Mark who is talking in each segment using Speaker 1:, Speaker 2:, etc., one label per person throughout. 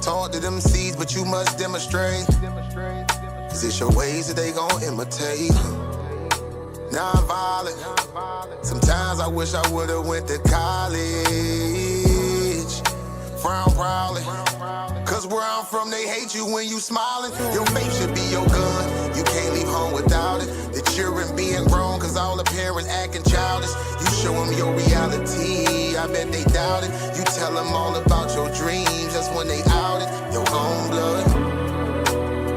Speaker 1: Talk to them seeds, but you must demonstrate. Cause it's your ways that they gon' imitate. Non-violent. Sometimes I wish I would've went to college. Frown proudly. Cause where I'm from, they hate you when you smiling. Your faith should be your gun. You can't leave home without it. The children being grown, cause all the parents acting childish. You show them your reality, I bet they doubt it. You tell them all about your dreams, that's when they out it. Your own blood.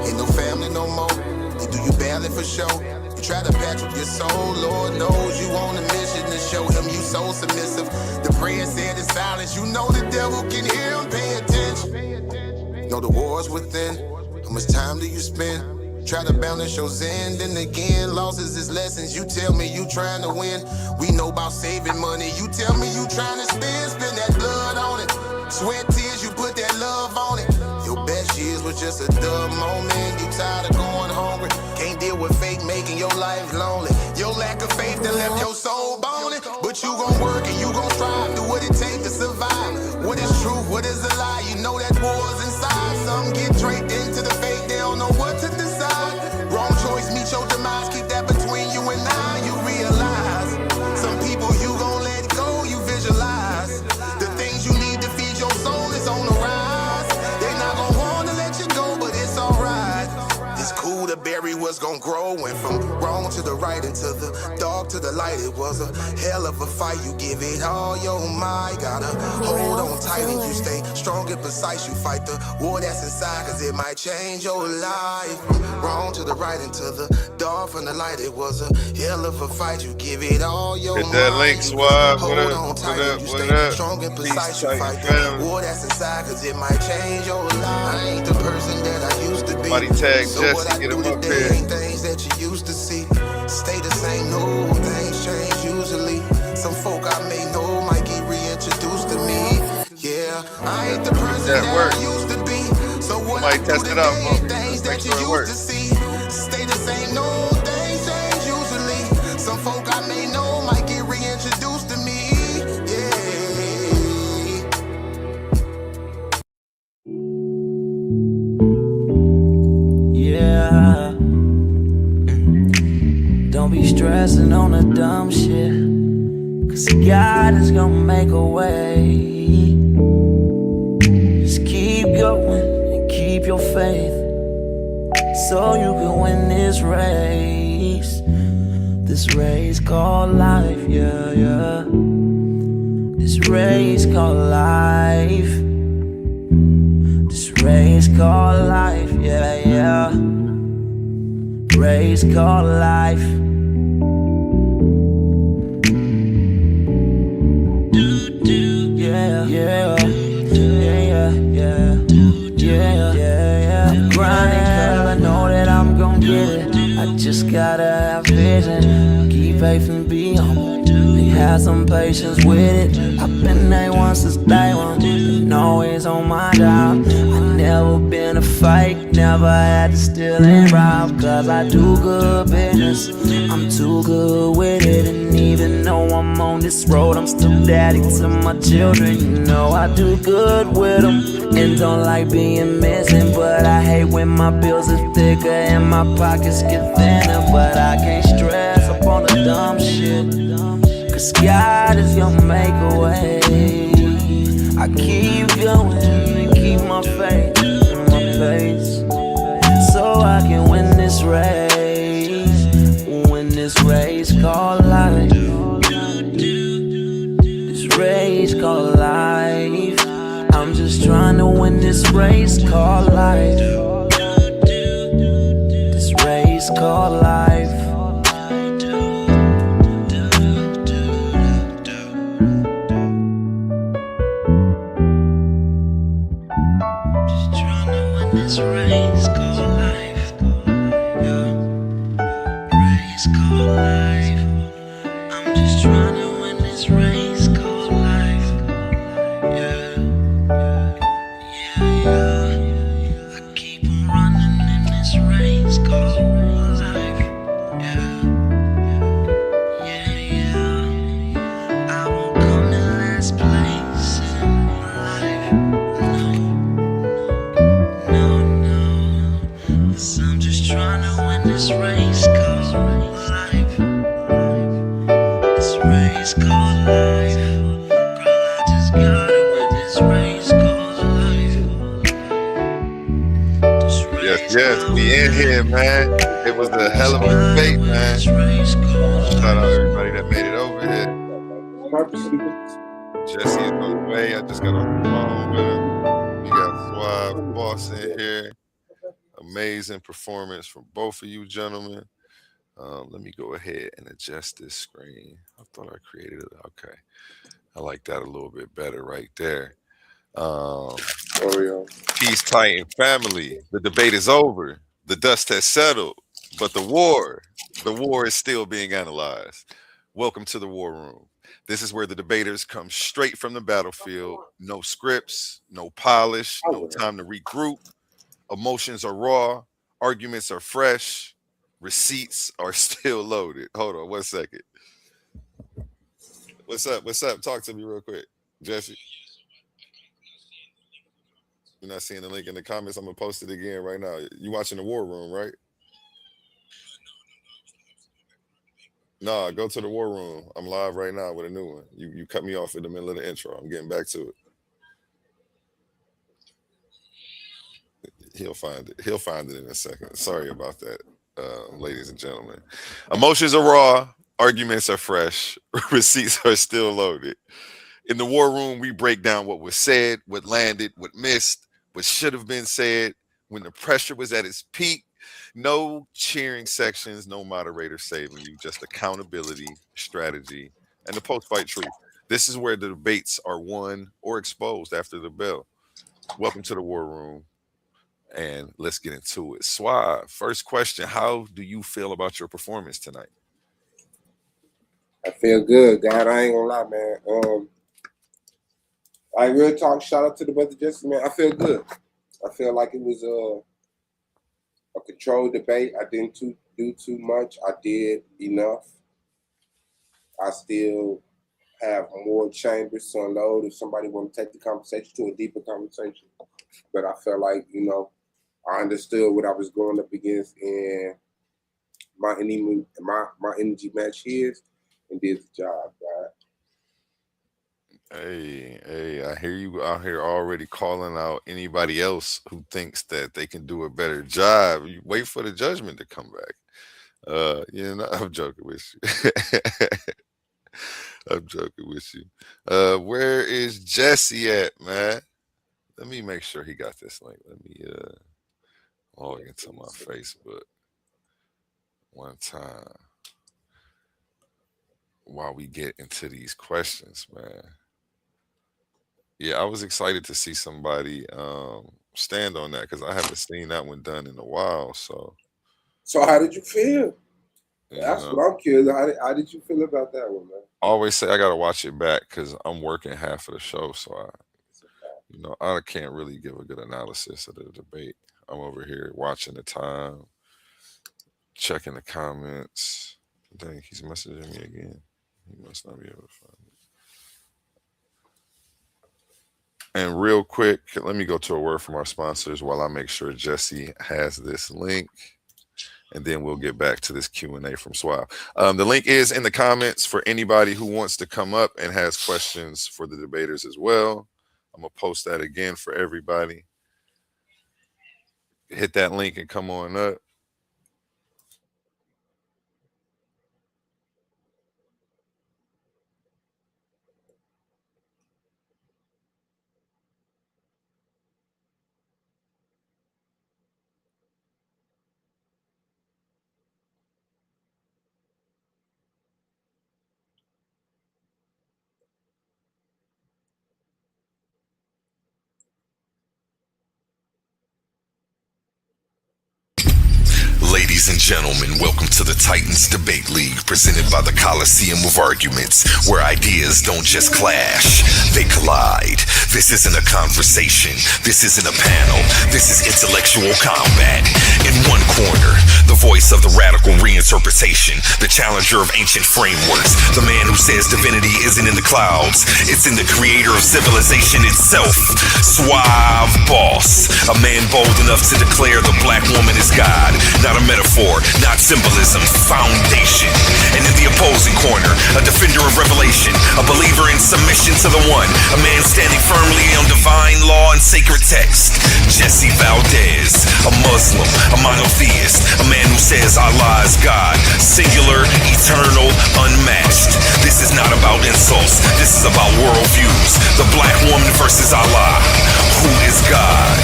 Speaker 1: Ain't no family no more. They do you badly for show. You try to patch with your soul, Lord knows you on a mission to show him you so submissive. The prayer said in silence, you know the devil can hear him, pay attention. Know the war's within, how much time do you spend? Try to balance your zen, then again, losses is lessons. You tell me you trying to win, we know about saving money. You tell me you trying to spend that blood on it. Sweat, tears, you put that love on it. Your best years was just a dumb moment. You tired of going hungry, can't deal with fake making your life lonely. Your lack of faith that left your soul boning. But you gon' work and you gon' strive, do what it takes to survive. What is truth, what is a lie? You know that war's inside. Some get draped into the fake, they don't know what to decide. Wrong choice, meet your demise, keep that between you and I. You realize, some people you gon' let go, you visualize. The things you need to feed your soul is on the rise. They not gon' wanna let you go, but it's alright. It's cool to bury what's gon' grow. Went from wrong to the right and to the dark to the light. It was a hell of a fight. You give it all your might. Gotta hold on tight and you stay strong and precise. You fight the war that's inside, cause it might change your life. From wrong to the right and to the dark from the light. It was a hell of a fight. You give it all your might.
Speaker 2: Hit that link, Suave.
Speaker 1: Hold on tight and you stay strong and precise. You fight the war that's inside, cause it might change your life. I ain't the person that I used to be.
Speaker 2: Somebody tag
Speaker 1: So
Speaker 2: Jesse,
Speaker 1: what I
Speaker 2: get
Speaker 1: do
Speaker 2: him up
Speaker 1: today
Speaker 2: here.
Speaker 1: ain't things that you used to see. Stay the same, no things change usually. Some folk I may know might get reintroduced to me. Yeah, I ain't the person that I used to be. So what I do today ain't things that you used to see. Stay the same, no things change usually. Some folk I may know might get reintroduced to me.
Speaker 3: Yeah. Don't be stressing on the dumb shit, cause God is gonna make a way. Just keep going and keep your faith, so you can win this race. This race called life, yeah, yeah. This race called life. This race called life, yeah, yeah. Race called life. Yeah, yeah, yeah, yeah, yeah, yeah. I'm grinding 'cause I know that I'm gon' get it. I just gotta have vision, keep faith and be humble. Have some patience with it. I've been A1 since day one, and always on my job. I never been a fake, never had to steal and rob. Cause I do good business, I'm too good with it. And even though I'm on this road, I'm still daddy to my children. You know I do good with them, and don't like being missing. But I hate when my bills are thicker and my pockets get thinner. But I can't stress up on the dumb shit, cause God is gonna make a way. I keep going and keep my faith in my pace, so I can win this race. Win this race called life. This race called life. I'm just trying to win this race called life. This race called life. This race called life, yeah. Race called life. I'm just trying to win this race called life, yeah. Yeah, yeah. I keep on running in this race called life, yeah. Yeah, yeah. I won't come in last place in life, no.
Speaker 2: Yes, we in here, man. It was a hell of a debate, man. Shout out everybody that made it over here. Jesse is on the way. I just got off the phone with him. We got Suave Boss in here. Amazing performance from both of you gentlemen. Let me go ahead and adjust this screen. I thought I created it. Okay. I like that a little bit better right there. Peace, Titan family. The debate is over. The dust has settled, but the war is still being analyzed. Welcome to the war room. This is where the debaters come straight from the battlefield. No scripts, no polish, no time to regroup. Emotions are raw, arguments are fresh, receipts are still loaded. Hold on 1 second. What's up? What's up? Talk to me real quick, Jesse. You're not seeing the link in the comments. I'm gonna post it again right now. You watching the war room, right? Nah, go to the war room. I'm live right now with a new one. You cut me off in the middle of the intro. I'm getting back to it. He'll find it. He'll find it in a second. Sorry about that, ladies and gentlemen. Emotions are raw. Arguments are fresh. Receipts are still loaded. In the war room, we break down what was said, what landed, what missed, what should have been said when the pressure was at its peak. No cheering sections, no moderator saving you, just accountability, strategy, and the post-fight truth. This is where the debates are won or exposed after the bell. Welcome to the war room, and let's get into it. Suave, first question, how do you feel about your performance tonight?
Speaker 4: I feel good, God. I ain't gonna lie, man. I real talk. Shout out to the brother Jesse, man. I feel good. I feel like it was a controlled debate. I didn't do too much. I did enough. I still have more chambers to unload if somebody want to take the conversation to a deeper conversation. But I felt like, I understood what I was going up against, and my energy matched his and did the job, God.
Speaker 2: Hey, I hear you out here already calling out anybody else who thinks that they can do a better job. You wait for the judgment to come back. I'm joking with you. I'm joking with you. Where is Jesse at, man? Let me make sure he got this link. Let me log into my Facebook one time while we get into these questions, man. Yeah, I was excited to see somebody stand on that because I haven't seen that one done in a while. So
Speaker 4: how did you feel? That's what I'm curious. How did you feel about that one, man?
Speaker 2: I always say I gotta watch it back because I'm working half of the show, so I can't really give a good analysis of the debate. I'm over here watching the time, checking the comments. Dang, he's messaging me again. He must not be able to find it. And real quick, let me go to a word from our sponsors while I make sure Jesse has this link, and then we'll get back to this Q&A from Suave. The link is in the comments for anybody who wants to come up and has questions for the debaters as well. I'm going to post that again for everybody. Hit that link and come on up.
Speaker 5: Ladies and gentlemen, welcome to the Titans Debate League, presented by the Coliseum of Arguments, where ideas don't just clash, they collide. This isn't a conversation, this isn't a panel, this is intellectual combat. In one corner, the voice of the radical reinterpretation, the challenger of ancient frameworks, the man who says divinity isn't in the clouds, it's in the creator of civilization itself. Suave Boss, a man bold enough to declare the black woman is God, not a metaphor, not symbolism, foundation. And in the opposing corner, a defender of revelation, a believer in submission to the one, a man standing firmly on divine law and beyond sacred text. Jesse Valdez, a Muslim, a monotheist, a man who says Allah is God, singular, eternal, unmatched. This is not about insults, this is about worldviews. The black woman versus Allah. Who is God?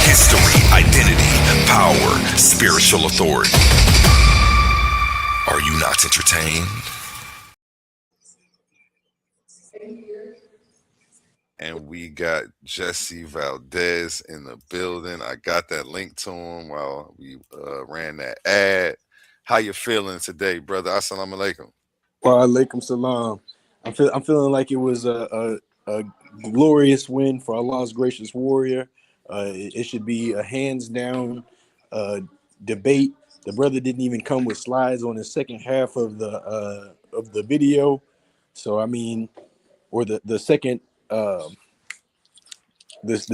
Speaker 5: History, identity, power, spiritual authority. Are you not entertained?
Speaker 2: And we got Jesse Valdez in the building. I got that link to him while we ran that ad. How you feeling today, brother? Assalamu alaikum.
Speaker 6: Wa alaikum salam. I'm feeling like it was a glorious win for Allah's gracious warrior. It should be a hands down debate. The brother didn't even come with slides on the second half of the video, so I mean, or the second the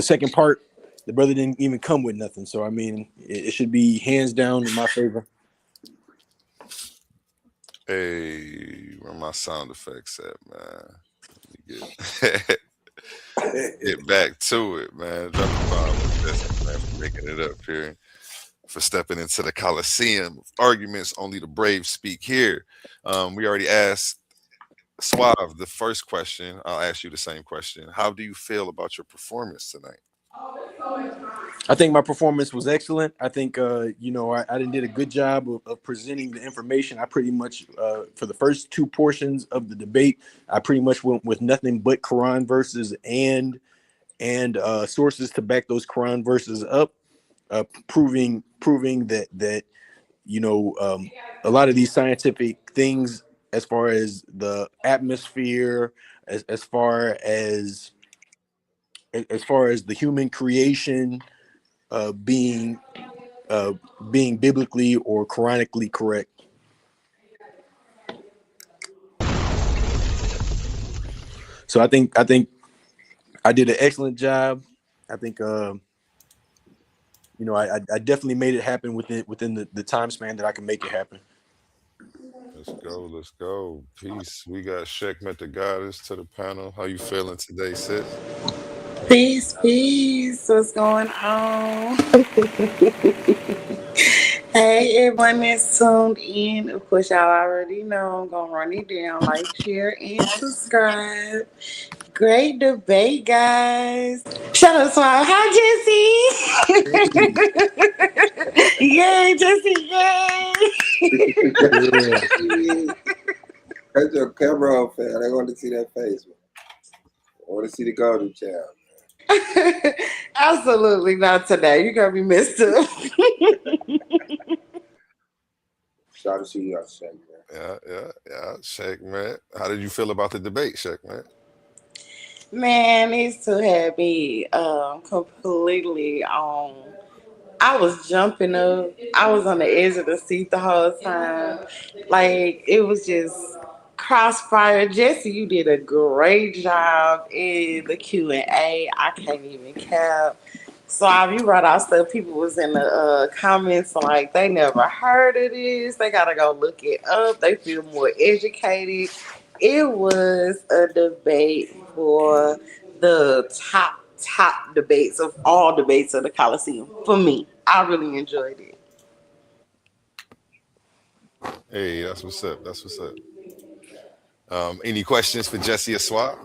Speaker 6: second part. The brother didn't even come with nothing. So I mean, it should be hands down in my favor.
Speaker 2: Hey, where my sound effects at, man? Let me get back to it, man. Drop a bomb with Jesse, man, for making it up here, for stepping into the Coliseum of arguments. Only the brave speak here. We already asked Suave the first question. I'll ask you the same question. How do you feel about your performance tonight?
Speaker 6: I think my performance was excellent. I think, I did a good job of presenting the information. I pretty much, for the first two portions of the debate, I pretty much went with nothing but Quran verses and sources to back those Quran verses up, proving that a lot of these scientific things, as far as the atmosphere, as far as the human creation, being biblically or Quranically correct. So I think I did an excellent job. I think I definitely made it happen within the time span that I can make it happen.
Speaker 2: Let's go. Peace. We got Shekhmet the Goddess to the panel. How you feeling today, sis?
Speaker 7: Peace. What's going on? Hey, everyone that's tuned in. Of course, y'all already know I'm going to run it down. Like, share, and subscribe. Great debate, guys. Shout out to Suave. Hi, Jesse. Yay, Jesse. Yay.
Speaker 4: Cut your camera off, fam. I want to see that face. I want to see the golden child.
Speaker 7: Absolutely not today. You're going to be messed up.
Speaker 4: Shout out to you, Shekhmet.
Speaker 2: Yeah. Shekhmet. How did you feel about the debate, Shekhmet?
Speaker 7: Man, these two had me completely on. I was jumping up. I was on the edge of the seat the whole time. Like, it was just crossfire. Jesse, you did a great job in the Q&A. I can't even cap. So you brought out stuff. People was in the comments like they never heard of this. They gotta go look it up. They feel more educated. It was a debate for the top debates of all debates of the Coliseum. For me, I really enjoyed it.
Speaker 2: Hey, that's what's up. Any questions for Jesse or Swap?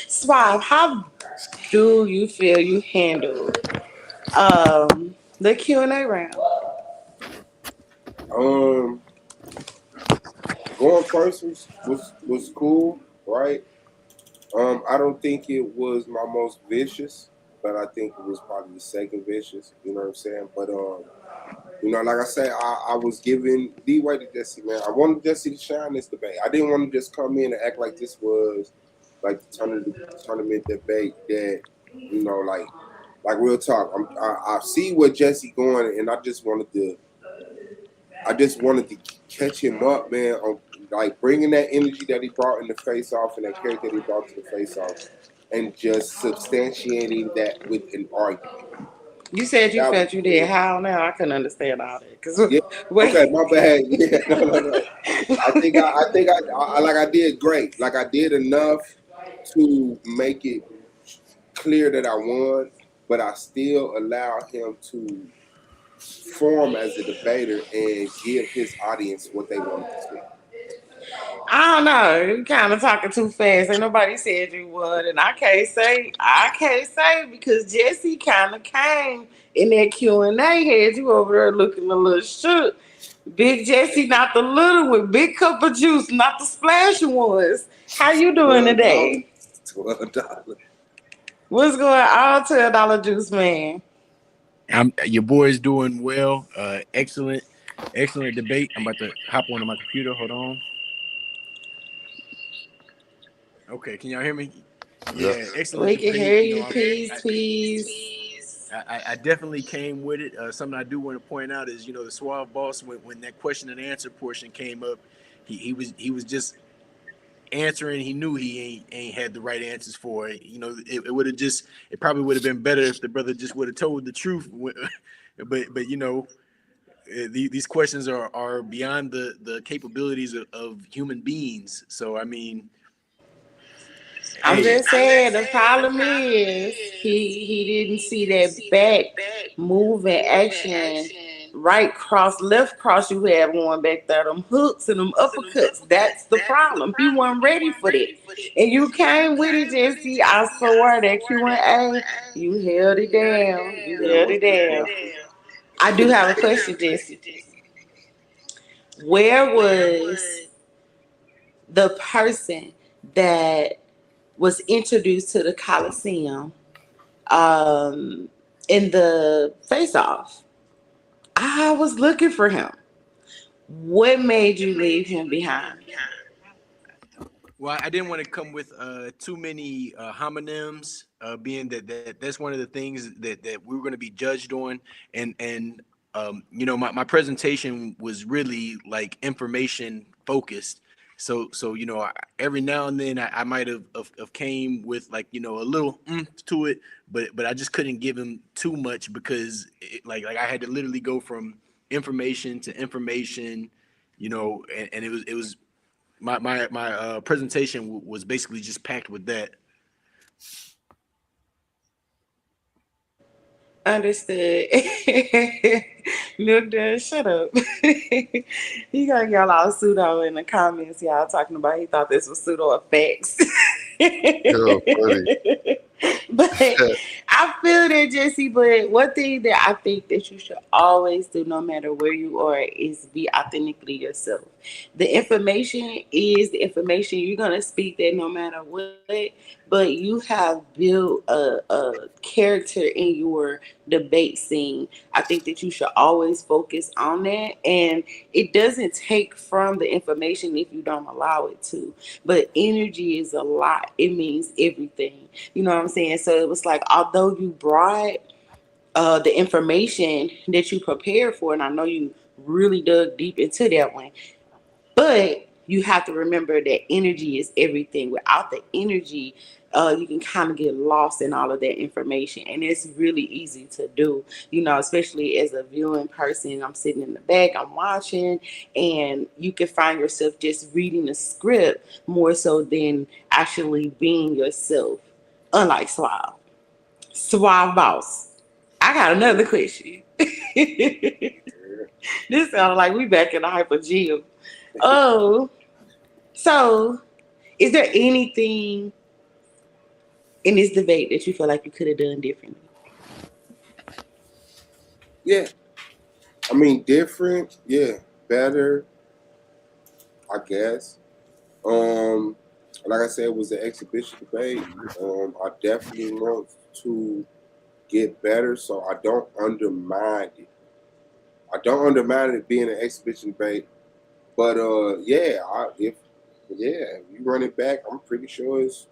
Speaker 7: Suave, how do you feel you handled the Q&A round?
Speaker 4: Going first was cool, right? I don't think it was my most vicious, but I think it was probably the second vicious. You know what I'm saying? But like I said, I was giving leeway to Jesse, man. I wanted Jesse to shine this debate. I didn't want to just come in and act like this was like the tournament debate that, like real talk. I see what Jesse going, and I just wanted to catch him up, man, on like bringing that energy that he brought in the face off and that character that he brought to the face off, and just substantiating that with an argument.
Speaker 7: You said you
Speaker 4: That was
Speaker 7: felt you did
Speaker 4: cool.
Speaker 7: how now? I couldn't understand all that. Cause
Speaker 4: Yeah.
Speaker 7: wait,
Speaker 4: Okay, my bad. Yeah, no. I like I did great. Like I did enough to make it clear that I won, but I still allow him to form as a debater and give his audience what they wanted to see.
Speaker 7: I don't know. You kind of talking too fast. Ain't nobody said you would, and I can't say. I can't say because Jesse kind of came in that Q&A. Had you over there looking a little shook. Big Jesse, not the little one. Big cup of juice, not the splashing ones. How you doing
Speaker 4: $12.
Speaker 7: today?
Speaker 4: $12.
Speaker 7: What's going on, $12 juice man?
Speaker 6: Your boy's doing well. Excellent debate. I'm about to hop onto my computer. Hold on. Okay, can y'all hear me?
Speaker 2: Yep.
Speaker 6: Yeah, excellent
Speaker 7: We can
Speaker 6: debate.
Speaker 7: hear
Speaker 6: You know,
Speaker 7: you. Peace, peace.
Speaker 6: I definitely came with it. Something I do want to point out is, the Suave boss, when that question and answer portion came up, he was just answering. He knew he ain't had the right answers for it. It would have just, it probably would have been better if the brother just would have told the truth. But these questions are beyond the capabilities of human beings. So I mean,
Speaker 7: I'm
Speaker 6: hey,
Speaker 7: just saying the problem is he didn't see that back moving action, right cross, left cross you had going back there, them hooks and them uppercuts. That's the problem. He wasn't ready for that. And you came with it, Jesse. I swear that Q&A, you held it down. You
Speaker 4: Yeah,
Speaker 7: held
Speaker 4: most
Speaker 7: it down.
Speaker 4: definitely.
Speaker 7: I do have a question, Jesse. Where was the person that was introduced to the Coliseum um, in the face off? I was looking for him. What made you leave him behind?
Speaker 6: well, I didn't want to come with too many homonyms, being that's one of the things that we were going to be judged on, and my presentation was really like information focused. So every now and then I might have came with like a little to it, but I just couldn't give him too much because like I had to literally go from information to information, and it was my presentation was basically just packed with that.
Speaker 7: Understood. Milk done, shut up. He got y'all all pseudo in the comments. Y'all talking about he thought this was pseudo effects.
Speaker 2: Yo, buddy.
Speaker 7: But I feel that, Jesse. But one thing that I think that you should always do, no matter where you are, is be authentically yourself. The information is the information. You're gonna speak that no matter what. But you have built a character in your debate scene. I think that you should always focus on that, and it doesn't take from the information if you don't allow it to. But energy is a lot. It means everything. You know what I'm saying? So it was like, although you brought the information that you prepared for, and I know you really dug deep into that one, but you have to remember that energy is everything. Without the energy, you can kind of get lost in all of that information. And it's really easy to do, especially as a viewing person. I'm sitting in the back, I'm watching, and you can find yourself just reading the script more so than actually being yourself, unlike Suave. Suave boss. I got another question. This sounds like we back in the hyper gym. Oh, so is there anything in this debate that you feel like you could have done differently?
Speaker 4: Yeah. I mean, different. Yeah. Better, I guess. Um, like I said, it was an exhibition debate. I definitely want to get better, so I don't undermine it. I don't undermine it being an exhibition debate, but if you run it back, I'm pretty sure it's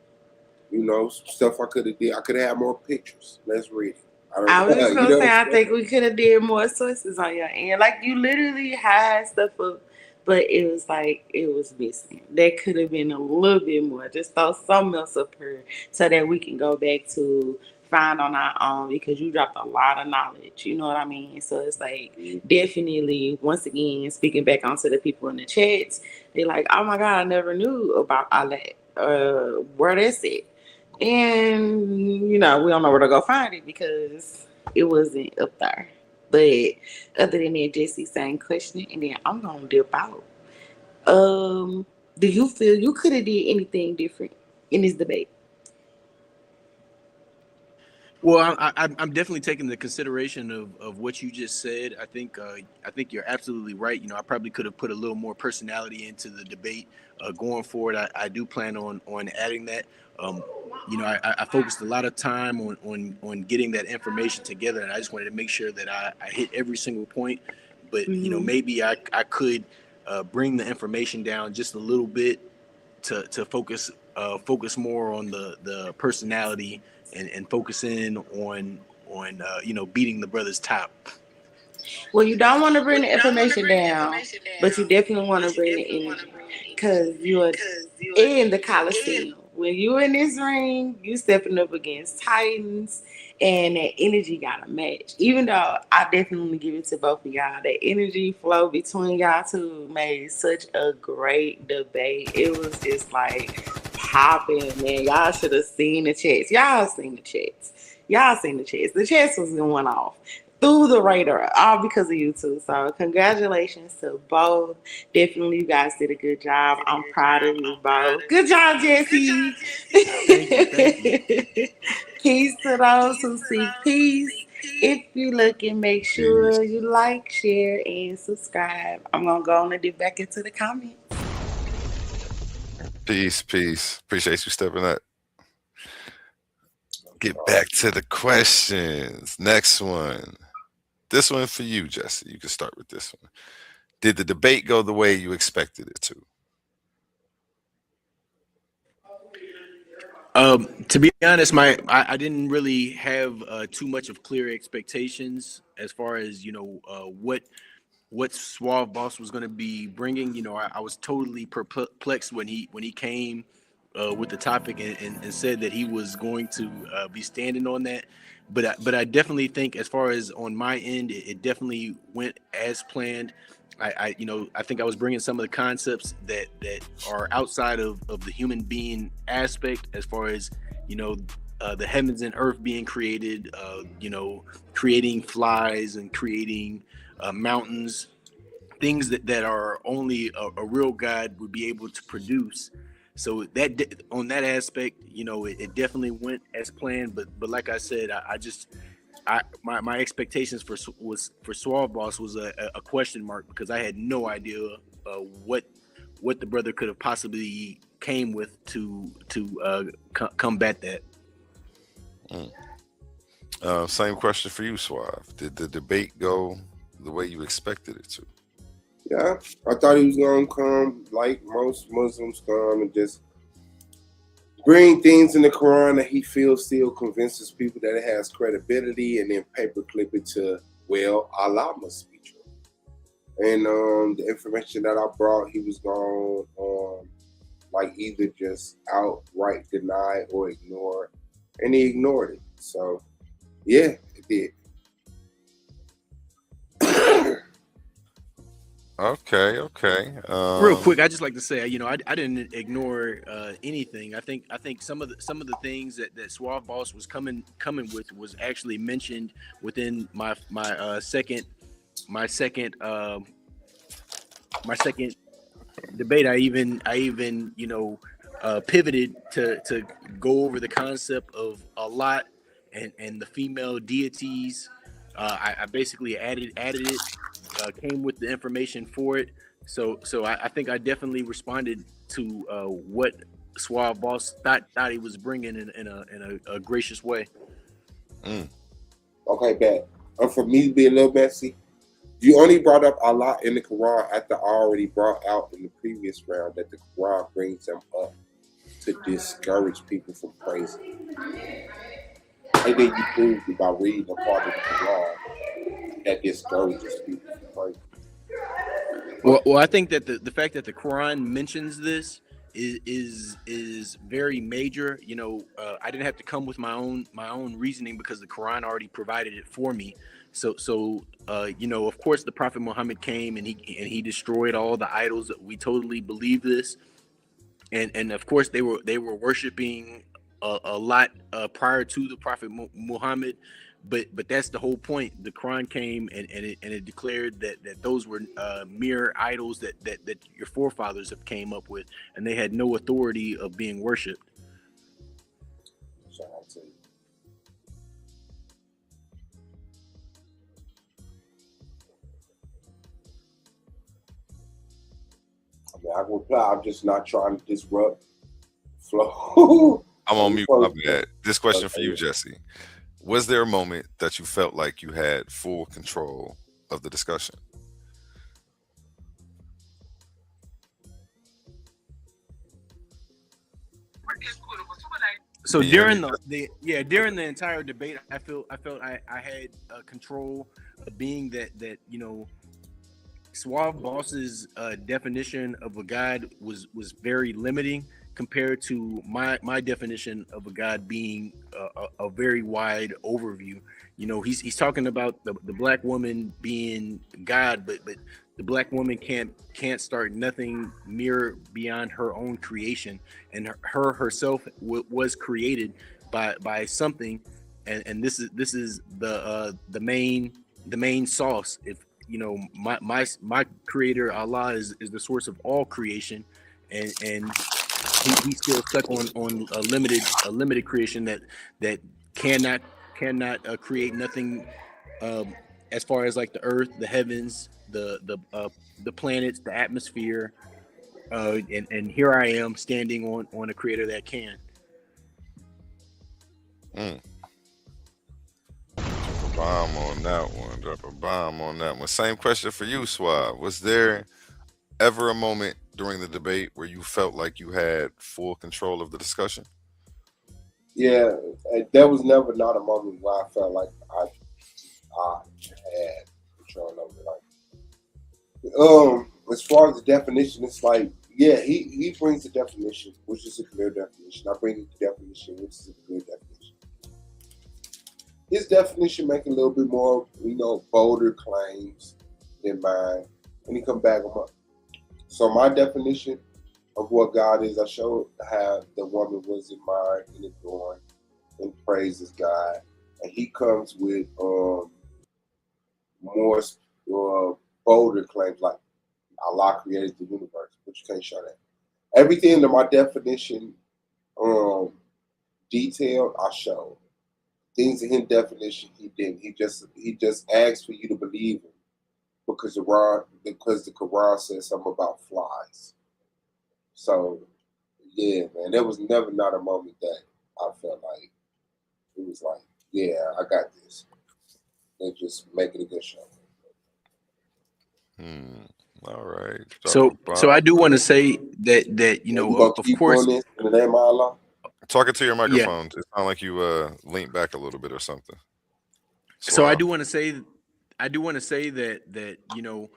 Speaker 4: stuff I could have did. I could have had more pictures. Let's read it. I don't
Speaker 7: I was
Speaker 4: know.
Speaker 7: just
Speaker 4: You
Speaker 7: gonna
Speaker 4: know
Speaker 7: say
Speaker 4: what I'm
Speaker 7: I
Speaker 4: saying?
Speaker 7: think we could have did more sources on your end. Like you literally had stuff up, but it was like it was missing. There could have been a little bit more. Just throw something else up here so that we can go back to find on our own because you dropped a lot of knowledge. You know what I mean? So it's like definitely, once again, speaking back onto the people in the chats, they're like, oh my God, I never knew about all that. Where that's it. And, you know, we don't know where to go find it because it wasn't up there. But other than that, Jesse, same question, and then I'm gonna dip out. Do you feel you could have did anything different in this debate?
Speaker 6: Well, I'm definitely taking the consideration of what you just said. I think you're absolutely right. You know, I probably could have put a little more personality into the debate going forward. I do plan on adding that. Um, you know, I focused a lot of time on getting that information together, and I just wanted to make sure that I hit every single point. But you know,
Speaker 7: Mm-hmm.
Speaker 6: maybe I could bring the information down just a little bit to focus more on the personality and focus in on you know, beating the brother's top.
Speaker 7: Well, you don't want to bring the information down, but you definitely want to bring the energy because you are in the Coliseum. When you in this ring, you stepping up against Titans, and that energy got to match. Even though I definitely give it to both of y'all, that energy flow between y'all two made such a great debate. It was just like popping, man. Y'all should have seen the chats. Y'all seen the chats. Y'all seen the chats. The chats was going off through the radar, all because of you two. So congratulations to both. Definitely, you guys did a good job. I'm proud of you both. Good job, Jesse.
Speaker 6: Thank you, thank you.
Speaker 7: Peace to those who seek peace. If you looking, make
Speaker 2: Peace.
Speaker 7: sure you like, share, and subscribe. I'm gonna go on and dip back into the comments.
Speaker 2: Peace, peace. Appreciate you stepping up. Get back to the questions. Next one. This one for you, Jesse. You can start with this one. Did the debate go the way you expected it to?
Speaker 6: To be honest, I didn't really have too much of clear expectations as far as, you know, what Suave Boss was going to be bringing. You know, I was totally perplexed when he came with the topic and said that he was going to be standing on that. But I definitely think, as far as on my end, it definitely went as planned. You know, I think I was bringing some of the concepts that are outside of the human being aspect, as far as, you know, the heavens and earth being created, you know, creating flies and creating mountains, things that are only a real God would be able to produce. So that on that aspect, you know, it definitely went as planned. But like I said, my expectations for Suave Boss was a question mark, because I had no idea what the brother could have possibly came with to combat that.
Speaker 2: Same question for you, Suave. Did the debate go the way you expected it to?
Speaker 4: Yeah, I thought he was gonna come like most Muslims come and just bring things in the Quran that he feels still convinces people that it has credibility, and then paperclip it to, well, Allah must be true. And the information that I brought, he was going like either just outright deny or ignore, and he ignored it. So yeah, it did.
Speaker 2: Okay.
Speaker 6: Real quick, I just like to say, you know, I didn't ignore anything. I think some of the things that Suave Boss was coming with was actually mentioned within my second debate. I even you know, pivoted to go over the concept of a lot and the female deities. I basically added it, came with the information for it. So I think I definitely responded to what Suave Boss thought he was bringing in a gracious way.
Speaker 4: Okay, bad. For me to be a little messy, you only brought up Allah in the Quran after I already brought out in the previous round that the Quran brings them up to discourage people from praising. And then you proved it by reading a part of the Quran that discourages people from praising.
Speaker 6: Well, I think that the fact that the Quran mentions this is very major. You know, I didn't have to come with my own reasoning because the Quran already provided it for me. So you know, of course, the Prophet Muhammad came and he destroyed all the idols. We totally believe this, and of course they were worshiping a lot prior to the Prophet Muhammad, but that's the whole point. The Quran came and it declared that those were mere idols that your forefathers have came up with, and they had no authority of being worshipped.
Speaker 4: Shout out to you. I mean, I can reply. I'm just not trying to disrupt flow.
Speaker 2: I'm on mute. My bad. This question for you, Jesse. Was there a moment that you felt like you had full control of the discussion?
Speaker 6: So
Speaker 2: Can you hear
Speaker 6: during
Speaker 2: me?
Speaker 6: during the entire debate, I felt I had control of being that you know, Suave Boss's definition of a God was very limiting compared to my definition of a God being a very wide overview. You know, he's talking about the black woman being God, but the black woman can't start nothing mere beyond her own creation, and her herself was created by something, and this is the main sauce. If you know, my creator Allah is the source of all creation, and he's still stuck on a limited creation that cannot create nothing, as far as like the earth, the heavens, the planets, the atmosphere, and here I am standing on a creator that can.
Speaker 2: Drop a bomb on that one. Drop a bomb on that one. Same question for you, Suave. Was there ever a moment during the debate where you felt like you had full control of the discussion?
Speaker 4: Yeah, there was never not a moment where I felt like I had control over it. Like, as far as the definition, it's like, yeah, he brings the definition, which is a clear definition. I bring the definition, which is a clear definition. His definition make a little bit more, you know, bolder claims than mine, and he come back on my. So my definition of what God is, I showed how the woman was in mind and adoring and praises God, and he comes with more bolder claims like Allah created the universe, but you can't show that. Everything in my definition, detailed, I showed. Things in his definition, he didn't. He just asked for you to believe him because the Quran says something about flies. So yeah, man, there was never not a moment that I felt like it was like, yeah, I got this. And just make it a good show.
Speaker 2: All right.
Speaker 6: So I do want to say that you know, of course,
Speaker 4: this in the name of Allah.
Speaker 2: Talking to your microphone. It sounds like you leaned back a little bit or something.
Speaker 6: So I do want to say that you know,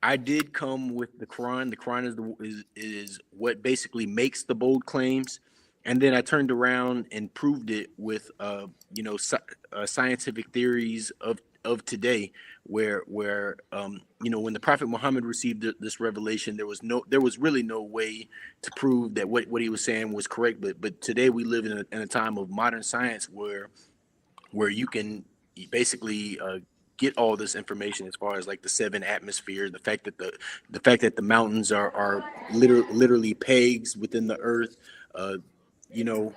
Speaker 6: I did come with the Quran. The Quran is what basically makes the bold claims, and then I turned around and proved it with you know, scientific theories of today, where you know, when the Prophet Muhammad received this revelation, there was really no way to prove that what he was saying was correct. But today we live in a time of modern science where you can basically get all this information as far as like the 7 atmospheres, the fact that the mountains are literally pegs within the earth, you know,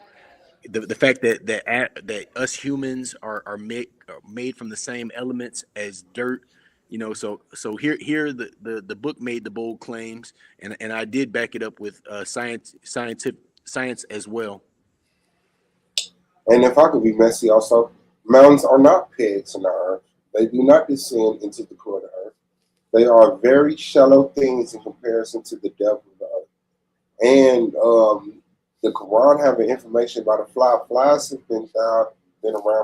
Speaker 6: the fact that us humans are made from the same elements as dirt, you know. So here the book made the bold claims, and I did back it up with science as well.
Speaker 4: And if I could be messy also, mountains are not pegs in the earth. They do not descend into the core of the earth. They are very shallow things in comparison to the depth of the earth. And the Quran having information about a fly. Flies have been around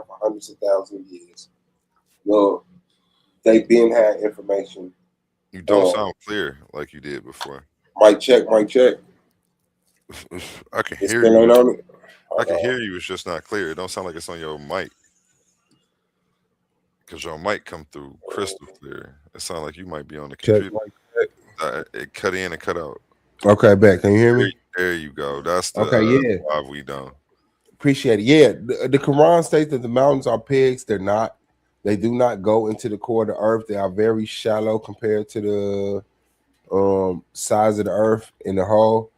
Speaker 4: for hundreds of thousands of years. Well, they've been had information.
Speaker 2: You don't sound clear like you did before.
Speaker 4: Mic check, mic check.
Speaker 2: I can
Speaker 4: It
Speaker 2: hear
Speaker 4: still ain't
Speaker 2: you.
Speaker 4: on it.
Speaker 2: I
Speaker 4: Hold
Speaker 2: can
Speaker 4: on.
Speaker 2: hear you. It's just not clear. It don't sound like it's on your mic because your mic come through crystal clear. It sounds like you might be on the
Speaker 4: Check.
Speaker 2: computer.
Speaker 4: Like that.
Speaker 2: It cut in and cut out.
Speaker 4: Okay, back. Can you hear me?
Speaker 2: There you go. That's the
Speaker 4: Okay, yeah.
Speaker 2: Suave we done.
Speaker 4: Appreciate it. Yeah, the Quran states that the mountains are pigs. They're not. They do not go into the core of the earth. They are very shallow compared to the size of the earth in the whole.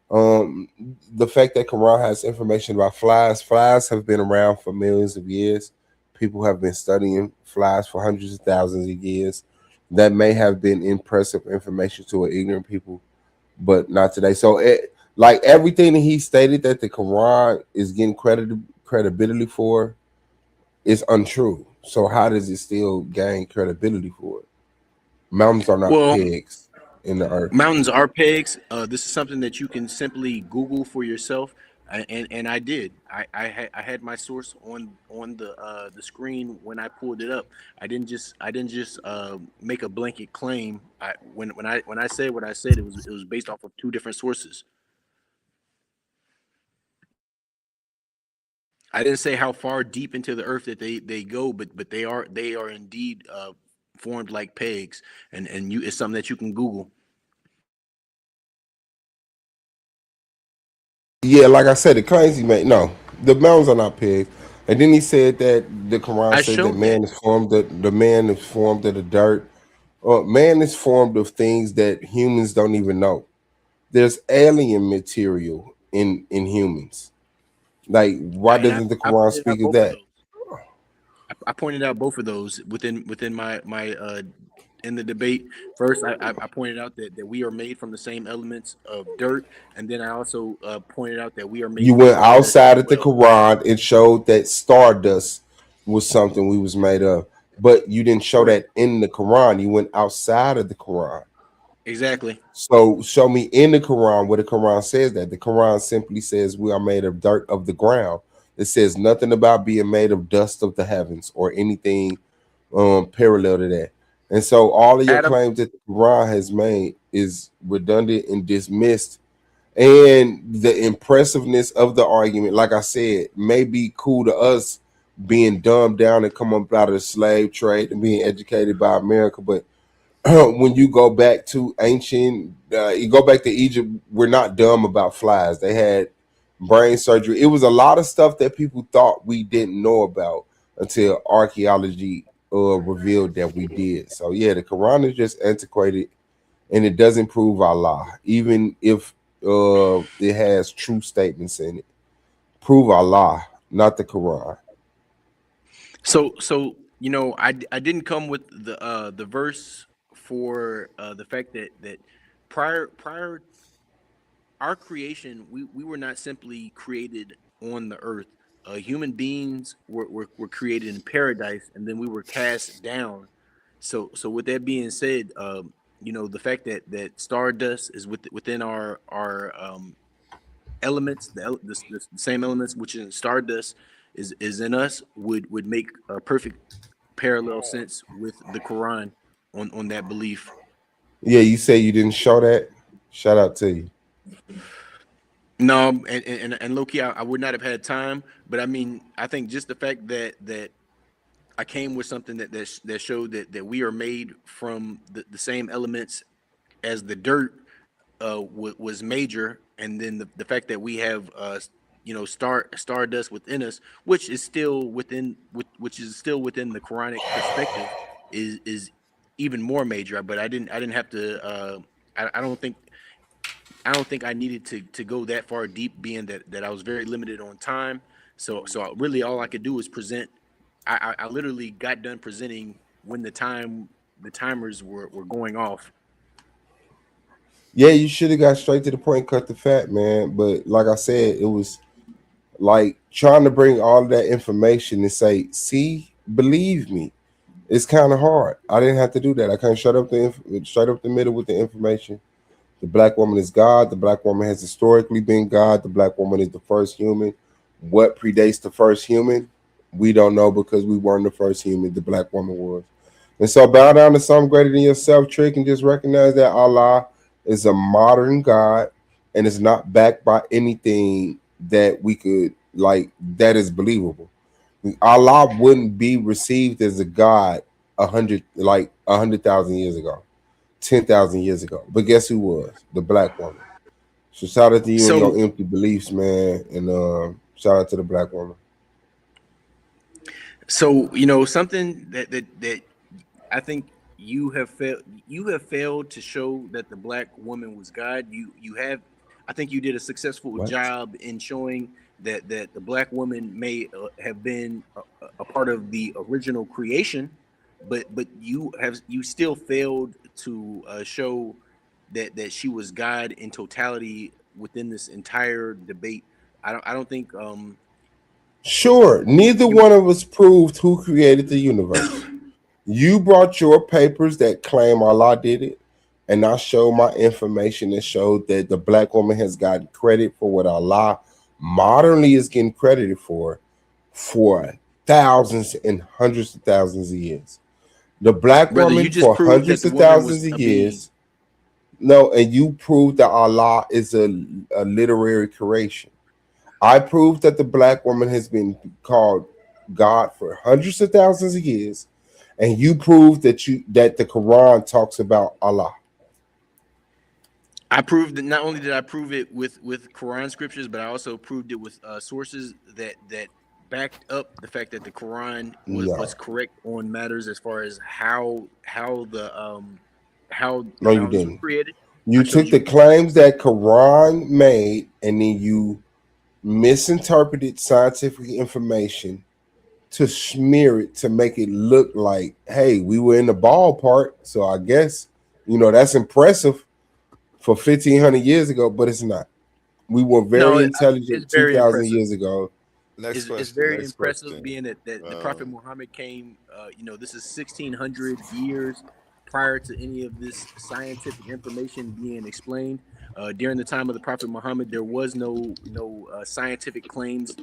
Speaker 4: Um, the fact that Quran has information about flies. Flies have been around for millions of years. People have been studying flies for hundreds of thousands of years. That may have been impressive information to an ignorant people, but not today. So, like everything that he stated that the Quran is getting credibility for is untrue. So, how does it still gain credibility for it? Mountains are not
Speaker 6: Well,
Speaker 4: pigs in the earth.
Speaker 6: mountains are pegs. This is something that you can simply Google for yourself, and I did. I had my source on the screen when I pulled it up. I didn't just make a blanket claim. When I said what I said, it was based off of two different sources. I didn't say how far deep into the earth that they go, but they are indeed formed like pegs, and you it's something that you can Google.
Speaker 4: Yeah, like I said, the claims he made. No, the mountains are not pigs. And then he said that the Quran
Speaker 6: I
Speaker 4: said that
Speaker 6: showed that.
Speaker 4: man is formed of the dirt. Man is formed of things that humans don't even know. There's alien material in humans. Like, why
Speaker 6: And I,
Speaker 4: doesn't the
Speaker 6: I
Speaker 4: Quran
Speaker 6: pointed out
Speaker 4: speak of
Speaker 6: both of
Speaker 4: that?
Speaker 6: those. I pointed out both of those within my in the debate. First, I pointed out that we are made from the same elements of dirt, and then I also pointed out that we are made
Speaker 4: You
Speaker 6: from
Speaker 4: went
Speaker 6: stardust
Speaker 4: outside
Speaker 6: as
Speaker 4: of the
Speaker 6: well.
Speaker 4: Quran and showed that stardust was something we was made of, but you didn't show
Speaker 6: Correct.
Speaker 4: that in the Quran. You went outside of the Quran.
Speaker 6: Exactly.
Speaker 4: So show me in the Quran where the Quran says that. The Quran simply says we are made of dirt of the ground. It says nothing about being made of dust of the heavens or anything parallel to that. And so all of your
Speaker 6: Adam.
Speaker 4: claims that the Quran has made is redundant and dismissed. And the impressiveness of the argument, like I said, may be cool to us being dumbed down and come up out of the slave trade and being educated by America, but when you go back to ancient, you go back to Egypt, we're not dumb about flies. They had brain surgery. It was a lot of stuff that people thought we didn't know about until archaeology revealed that we did. So yeah, the Quran is just antiquated and it doesn't prove Allah, even if it has true statements in it. Prove Allah, not the Quran.
Speaker 6: So I didn't come with the verse for the fact that prior our creation, we were not simply created on the earth. Human beings were created in paradise, and then we were cast down. So with that being said, the fact that stardust is within our elements, the same elements which is stardust is in us would make a perfect parallel sense with the Quran on that belief.
Speaker 4: Yeah, you say you didn't show that. Shout out to you.
Speaker 6: No, and low key, I would not have had time. But I mean, I think just the fact that I came with something that showed that we are made from the same elements as the dirt was major, and then the fact that we have stardust within us, which is still within the Quranic perspective, is even more major. But I didn't have to. I don't think I needed to go that far deep, being that I was very limited on time. So really, all I could do was present. I literally got done presenting when the timers were going off.
Speaker 4: Yeah, you should have got straight to the point, cut the fat, man. But like I said, it was like trying to bring all of that information and say, "See, believe me." It's kind of hard. I didn't have to do that. I kind of straight up the middle with the information. The black woman is God. The black woman has historically been God. The black woman is the first human. What predates the first human? We don't know because we weren't the first human. The black woman was. And so bow down to something greater than yourself, Trick, and just recognize that Allah is a modern God and it's not backed by anything that we could like that is believable. Allah wouldn't be received as a god 100,000 years ago, 10,000 years ago. But guess who was the black woman? So shout out to you and your
Speaker 6: So
Speaker 4: empty beliefs, man, and shout out to the black woman.
Speaker 6: so you know something that I think you have failed to show that the black woman was God. You have, I think you did a successful
Speaker 4: What?
Speaker 6: job in showing that the black woman may have been a part of the original creation, but you still failed to show that she was God in totality within this entire debate. I don't think
Speaker 4: Sure, neither
Speaker 6: you
Speaker 4: one of us proved who created the universe. You brought your papers that claim Allah did it, and I showed my information that showed that the black woman has gotten credit for what Allah modernly is getting credited for thousands and hundreds of thousands of years. The black
Speaker 6: brother, you
Speaker 4: woman
Speaker 6: just
Speaker 4: for
Speaker 6: proved that
Speaker 4: hundreds
Speaker 6: the
Speaker 4: of
Speaker 6: woman was
Speaker 4: thousands of
Speaker 6: a being.
Speaker 4: years. No, and you proved that Allah is a literary creation. I proved that the black woman has been called God for hundreds of thousands of years, and you proved that the Quran talks about Allah.
Speaker 6: I proved that. Not only did I prove it with Quran scriptures, but I also proved it with sources that backed up the fact that the Quran was
Speaker 4: No,
Speaker 6: correct on matters as far as how the
Speaker 4: no, you
Speaker 6: mountains were
Speaker 4: didn't.
Speaker 6: created. I
Speaker 4: You
Speaker 6: showed
Speaker 4: took the
Speaker 6: you.
Speaker 4: claims that Quran made, and then you misinterpreted scientific information to smear it to make it look like, hey, we were in the ballpark. So I guess that's impressive for 1,500 years ago, but it's not. We were
Speaker 6: No,
Speaker 4: very
Speaker 6: it's
Speaker 4: intelligent two
Speaker 6: very
Speaker 4: thousand
Speaker 6: impressive.
Speaker 4: years ago.
Speaker 2: Next
Speaker 6: It's
Speaker 2: question.
Speaker 6: very
Speaker 2: Next
Speaker 6: impressive,
Speaker 2: question.
Speaker 6: being that the Prophet
Speaker 2: Um,
Speaker 6: Muhammad came. This is 1,600 years prior to any of this scientific information being explained. During the time of the Prophet Muhammad, there was no scientific claims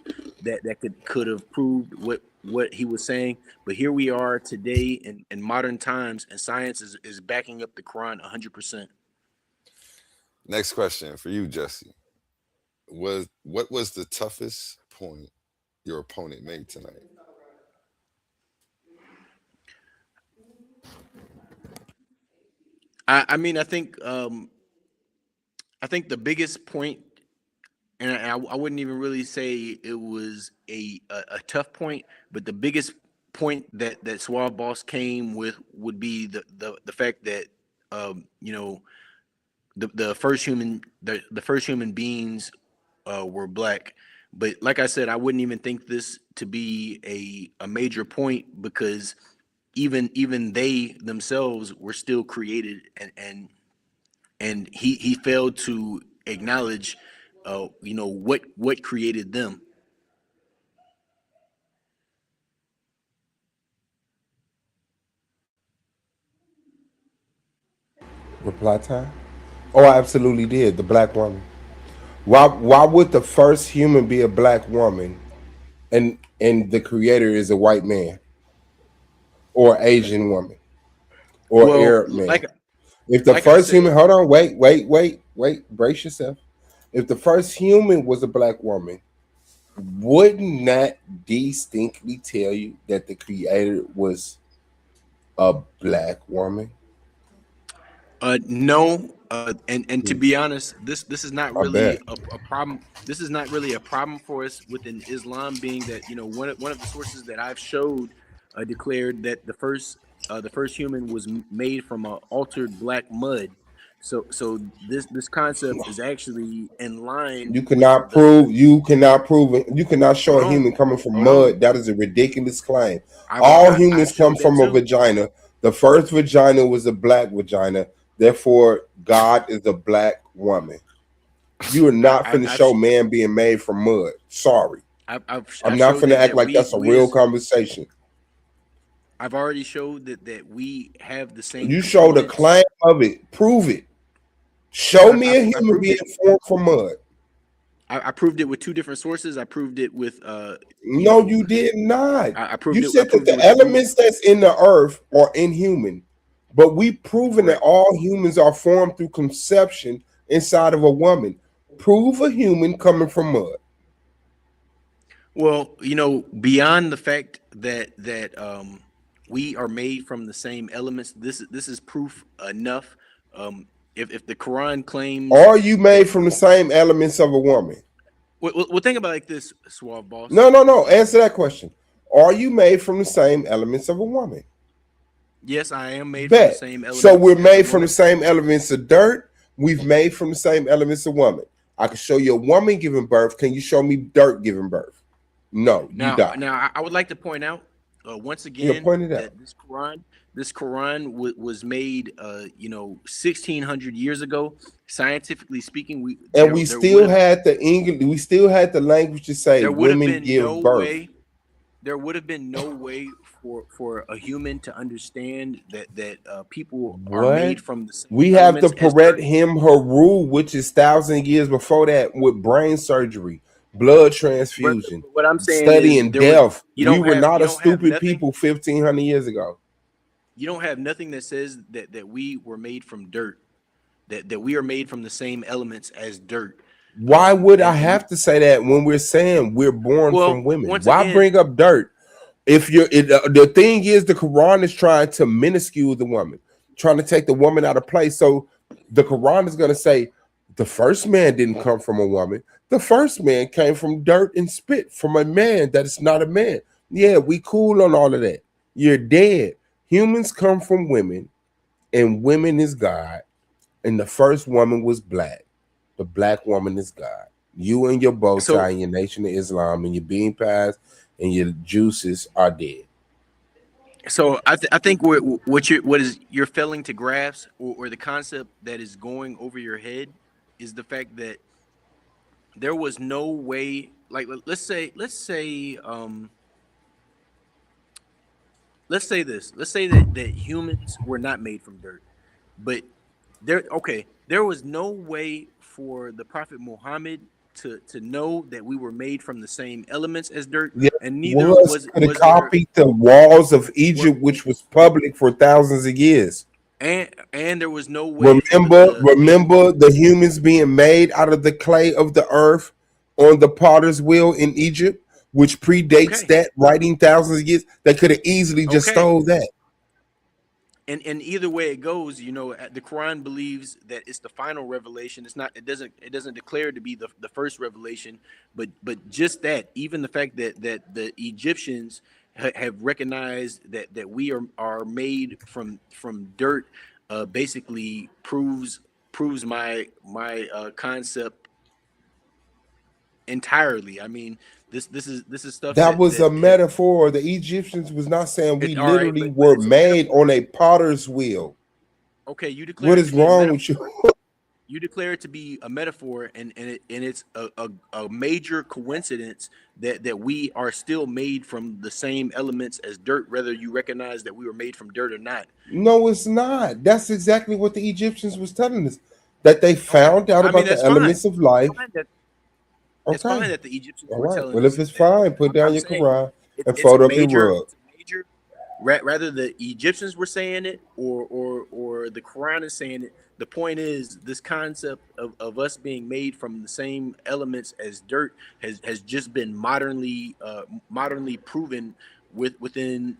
Speaker 6: that could have proved what he was saying. But here we are today in modern times, and science is backing up the Quran 100%.
Speaker 2: Next question for you, Jesse. What was the toughest point your opponent made tonight?
Speaker 6: I mean, I think the biggest point, and I wouldn't even really say it was a tough point, but the biggest point that Suave Boss came with would be the fact that you know the first human beings were black. But like I said, I wouldn't even think this to be a major point, because even they themselves were still created, and he failed to acknowledge what created them.
Speaker 4: Reply time. Oh, I absolutely did. The black woman. Why would the first human be a black woman, and the creator is a white man or Asian woman or
Speaker 6: Well,
Speaker 4: Arab man?
Speaker 6: like
Speaker 4: If the
Speaker 6: like I
Speaker 4: first human,
Speaker 6: said,
Speaker 4: hold on, wait, brace yourself. If the first human was a black woman, wouldn't that distinctly tell you that the creator was a black woman?
Speaker 6: no, and to
Speaker 4: Hmm,
Speaker 6: be honest, this is not
Speaker 4: I
Speaker 6: really
Speaker 4: bet.
Speaker 6: a problem. This is not really a problem for us within Islam, being that one of the sources that I've showed declared that the first human was made from altered black mud. So this concept is actually in line
Speaker 4: You
Speaker 6: with
Speaker 4: cannot
Speaker 6: the
Speaker 4: prove. You cannot prove it. You cannot show
Speaker 6: hold
Speaker 4: a
Speaker 6: on,
Speaker 4: human coming from
Speaker 6: hold on.
Speaker 4: mud. That is a ridiculous claim.
Speaker 6: I've
Speaker 4: All
Speaker 6: I
Speaker 4: humans come
Speaker 6: showed that
Speaker 4: from a
Speaker 6: too.
Speaker 4: vagina. The first vagina was a black vagina. Therefore, God is a black woman. You are not finna
Speaker 6: I've
Speaker 4: show man being made from mud. Sorry,
Speaker 6: I
Speaker 4: I'm not
Speaker 6: showed
Speaker 4: finna act
Speaker 6: that
Speaker 4: like that's a
Speaker 6: we
Speaker 4: real
Speaker 6: as
Speaker 4: conversation.
Speaker 6: I've already showed that we have the same
Speaker 4: You show the
Speaker 6: components.
Speaker 4: claim of it. Prove it. Show me a
Speaker 6: I
Speaker 4: human
Speaker 6: proved
Speaker 4: being
Speaker 6: it.
Speaker 4: formed from mud.
Speaker 6: I proved it with two different sources. I proved it with you
Speaker 4: No,
Speaker 6: know,
Speaker 4: you did not.
Speaker 6: I
Speaker 4: You
Speaker 6: proved it. I
Speaker 4: said that
Speaker 6: proved it
Speaker 4: the
Speaker 6: with three.
Speaker 4: elements that's in the earth are inhuman, but we proven that
Speaker 6: Correct.
Speaker 4: all humans are formed through conception inside of a woman. prove a human coming from mud?
Speaker 6: Well, beyond the fact that we are made from the same elements, this is proof enough. If the Quran claims
Speaker 4: Are you
Speaker 6: that,
Speaker 4: made from the same elements of a woman?
Speaker 6: well, think about it like this, Suave boss.
Speaker 4: No. Answer that question. Are you made from the same elements of a woman?
Speaker 6: Yes, I am made from the
Speaker 4: Bet.
Speaker 6: same
Speaker 4: So
Speaker 6: elements
Speaker 4: we're
Speaker 6: as a
Speaker 4: made from the
Speaker 6: woman.
Speaker 4: same elements of dirt. We've made from the same elements of woman. I can show you a woman giving birth. Can you show me dirt giving birth? No, you
Speaker 6: Now,
Speaker 4: die.
Speaker 6: I would like to point out once
Speaker 4: You
Speaker 6: again
Speaker 4: point it out.
Speaker 6: that this Quran was made, 1,600 years ago. Scientifically speaking,
Speaker 4: And we still had the English. We still had the language to say
Speaker 6: there would have
Speaker 4: women
Speaker 6: been no
Speaker 4: give birth.
Speaker 6: way there would have been no way for a human to understand that people are
Speaker 4: What?
Speaker 6: made from the same
Speaker 4: We have the
Speaker 6: elements as
Speaker 4: Paret
Speaker 6: dirt.
Speaker 4: Him Haru, which is 1,000 years before that, with brain surgery, blood
Speaker 6: But
Speaker 4: transfusion,
Speaker 6: what I'm saying is
Speaker 4: studying death. We were not
Speaker 6: you
Speaker 4: a
Speaker 6: don't have
Speaker 4: stupid
Speaker 6: nothing
Speaker 4: people 1,500 years ago.
Speaker 6: you don't have nothing that says that we were made from dirt, that we are made from the same elements as dirt.
Speaker 4: Why would I
Speaker 6: And
Speaker 4: have to say that when we're saying we're born
Speaker 6: well,
Speaker 4: from women?
Speaker 6: once
Speaker 4: Why
Speaker 6: again,
Speaker 4: bring up dirt? If the thing is, the Quran is trying to minuscule the woman, trying to take the woman out of place. So the Quran is going to say the first man didn't come from a woman. The first man came from dirt and spit from a man that is not a man. Yeah, we cool on all of that. You're dead. Humans come from women, and women is God. And the first woman was black. The black woman is God. You and your bow
Speaker 6: so
Speaker 4: tie and your nation of Islam and your bean pies and your juices are dead.
Speaker 6: I think what you're failing to grasp, or the concept that is going over your head, is the fact that there was no way. Like, let's say this. Let's say that humans were not made from dirt, but there was no way for the Prophet Muhammad to know that we were made from the same elements as dirt,
Speaker 4: Yeah,
Speaker 6: and neither
Speaker 4: was could have
Speaker 6: was there.
Speaker 4: copied the walls of
Speaker 6: What,
Speaker 4: Egypt, which was public for thousands of years.
Speaker 6: and there was no way for the
Speaker 4: Remember the humans being made out of the clay of the earth on the potter's wheel in Egypt, which predates
Speaker 6: okay,
Speaker 4: that writing thousands of years. They could have easily just
Speaker 6: okay.
Speaker 4: stole that.
Speaker 6: And either way it goes, the Quran believes that it's the final revelation. It's not. It doesn't declare it to be the first revelation, but just that. Even the fact that the Egyptians have recognized that we are made from dirt, basically proves my concept entirely. I mean, this is stuff
Speaker 4: That was a
Speaker 6: that has.
Speaker 4: metaphor. The Egyptians was not saying we
Speaker 6: It all right,
Speaker 4: literally
Speaker 6: but
Speaker 4: were
Speaker 6: it's a
Speaker 4: made
Speaker 6: metaphor.
Speaker 4: on a potter's wheel.
Speaker 6: Okay, you declare
Speaker 4: What
Speaker 6: it
Speaker 4: is
Speaker 6: to be a
Speaker 4: wrong with
Speaker 6: metaphor.
Speaker 4: you?
Speaker 6: You declare it to be a metaphor, and it's a major coincidence that we are still made from the same elements as dirt, whether you recognize that we were made from dirt or not.
Speaker 4: No, it's not. That's exactly what the Egyptians was telling us. That they
Speaker 6: Okay,
Speaker 4: found out
Speaker 6: I mean
Speaker 4: about the
Speaker 6: that's fine.
Speaker 4: elements of
Speaker 6: It's
Speaker 4: life.
Speaker 6: fine that it's fine
Speaker 4: Okay.
Speaker 6: that the Egyptians
Speaker 4: All
Speaker 6: were
Speaker 4: right.
Speaker 6: telling
Speaker 4: Well, if
Speaker 6: us
Speaker 4: it's
Speaker 6: that.
Speaker 4: fine, put down
Speaker 6: I'm
Speaker 4: your
Speaker 6: saying
Speaker 4: Quran and
Speaker 6: it's a
Speaker 4: fold up your
Speaker 6: major
Speaker 4: rug.
Speaker 6: it's a major rather the Egyptians were saying it, or the Quran is saying it. The point is, this concept of us being made from the same elements as dirt has just been modernly proven within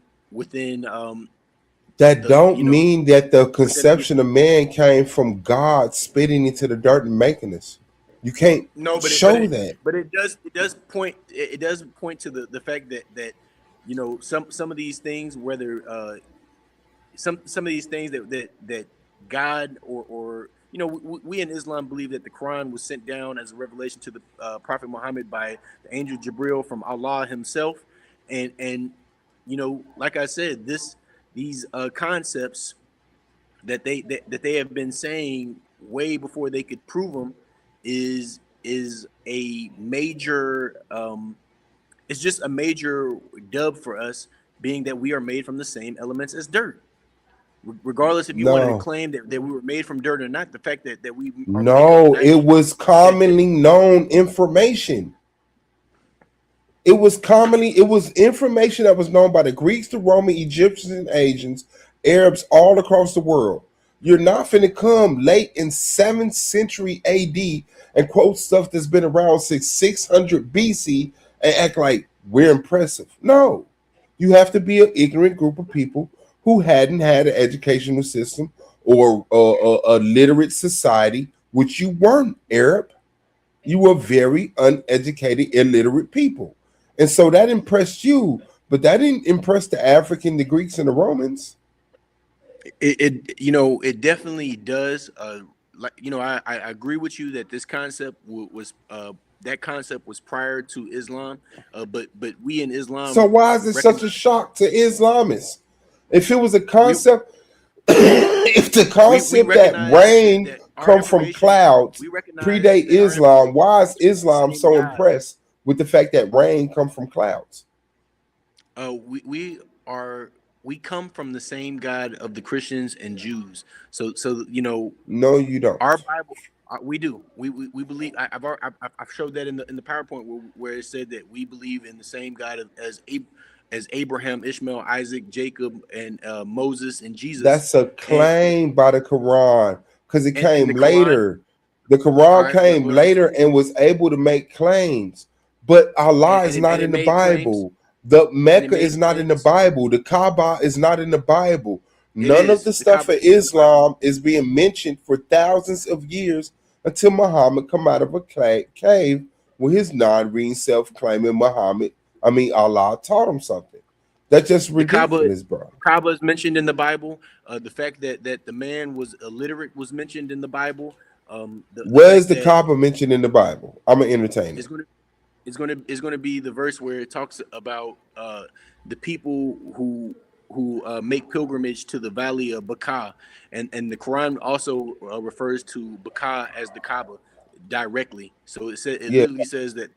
Speaker 4: That
Speaker 6: the
Speaker 4: don't mean that the
Speaker 6: within the
Speaker 4: conception of man came from God spitting into the dirt and making us. You can't
Speaker 6: no, but
Speaker 4: show that.
Speaker 6: it does point to the fact that some of these things, whether some of these things that God, or we in Islam believe that the Quran was sent down as a revelation to the Prophet Muhammad by the angel Jibril from Allah himself, and like I said, these concepts that they have been saying way before they could prove them is a major it's just a major dub for us, being that we are made from the same elements as dirt. Regardless if you wanted to
Speaker 4: No.
Speaker 6: claim that we were made from dirt or not, the fact that we are made from
Speaker 4: No, it was
Speaker 6: that
Speaker 4: commonly known information. It was information that was known by the Greeks, the Roman, Egyptians, and Asians, Arabs all across the world. You're not finna come late in 7th century AD and quote stuff that's been around since 600 BC and act like we're impressive. No, you have to be an ignorant group of people who hadn't had an educational system or a literate society, which you weren't, Arab. You were very uneducated, illiterate people. And so that impressed you, but that didn't impress the African, the Greeks, and the Romans.
Speaker 6: It definitely does. I agree with you that this concept was that concept was prior to Islam, but we in
Speaker 4: So
Speaker 6: Islam
Speaker 4: why is it such
Speaker 6: recognize
Speaker 4: a shock to Islamists? If it was a
Speaker 6: we
Speaker 4: concept, if the
Speaker 6: we
Speaker 4: concept that
Speaker 6: recognize
Speaker 4: rain
Speaker 6: that our
Speaker 4: come from
Speaker 6: information
Speaker 4: clouds
Speaker 6: we recognize
Speaker 4: predate
Speaker 6: that our
Speaker 4: Islam,
Speaker 6: information
Speaker 4: why is
Speaker 6: comes from the
Speaker 4: Islam
Speaker 6: same
Speaker 4: so
Speaker 6: God.
Speaker 4: impressed with the fact that rain come from clouds?
Speaker 6: We we come from the same God of the Christians and Jews. So
Speaker 4: No, you don't.
Speaker 6: our Bible, we do. We believe. I've showed that in the PowerPoint where it said that we believe in the same God as Abraham, Ishmael, Isaac, Jacob, and Moses and Jesus.
Speaker 4: That's a
Speaker 6: And
Speaker 4: claim by the Quran because it
Speaker 6: and
Speaker 4: came
Speaker 6: the Quran.
Speaker 4: later. The
Speaker 6: All
Speaker 4: Quran
Speaker 6: right, but
Speaker 4: came
Speaker 6: what I'm
Speaker 4: later
Speaker 6: saying
Speaker 4: and was able to make claims, but Allah is
Speaker 6: and
Speaker 4: not
Speaker 6: it
Speaker 4: in the
Speaker 6: made claims
Speaker 4: Bible. The
Speaker 6: and it
Speaker 4: Mecca
Speaker 6: made
Speaker 4: is not in the
Speaker 6: claims.
Speaker 4: Bible. The Kaaba is not in the Bible.
Speaker 6: It
Speaker 4: None of
Speaker 6: is
Speaker 4: the
Speaker 6: the
Speaker 4: stuff
Speaker 6: Kaaba
Speaker 4: for
Speaker 6: is in the Bible.
Speaker 4: Islam is being mentioned for thousands of years until Muhammad come out of a cave with his non-reading self-claiming Allah taught him something. That's just
Speaker 6: The Kaaba
Speaker 4: ridiculous, bro.
Speaker 6: Kaaba is mentioned in the Bible. The fact that the man was illiterate was mentioned in the Bible. The
Speaker 4: Where's
Speaker 6: fact
Speaker 4: the
Speaker 6: that
Speaker 4: Kaaba mentioned in the Bible? I'm an entertainer.
Speaker 6: it's going to is going to be the verse where it talks about the people who make pilgrimage to the valley of Baqa, and the Quran also refers to Baqa as the Kaaba directly. So it
Speaker 4: Yeah,
Speaker 6: literally says that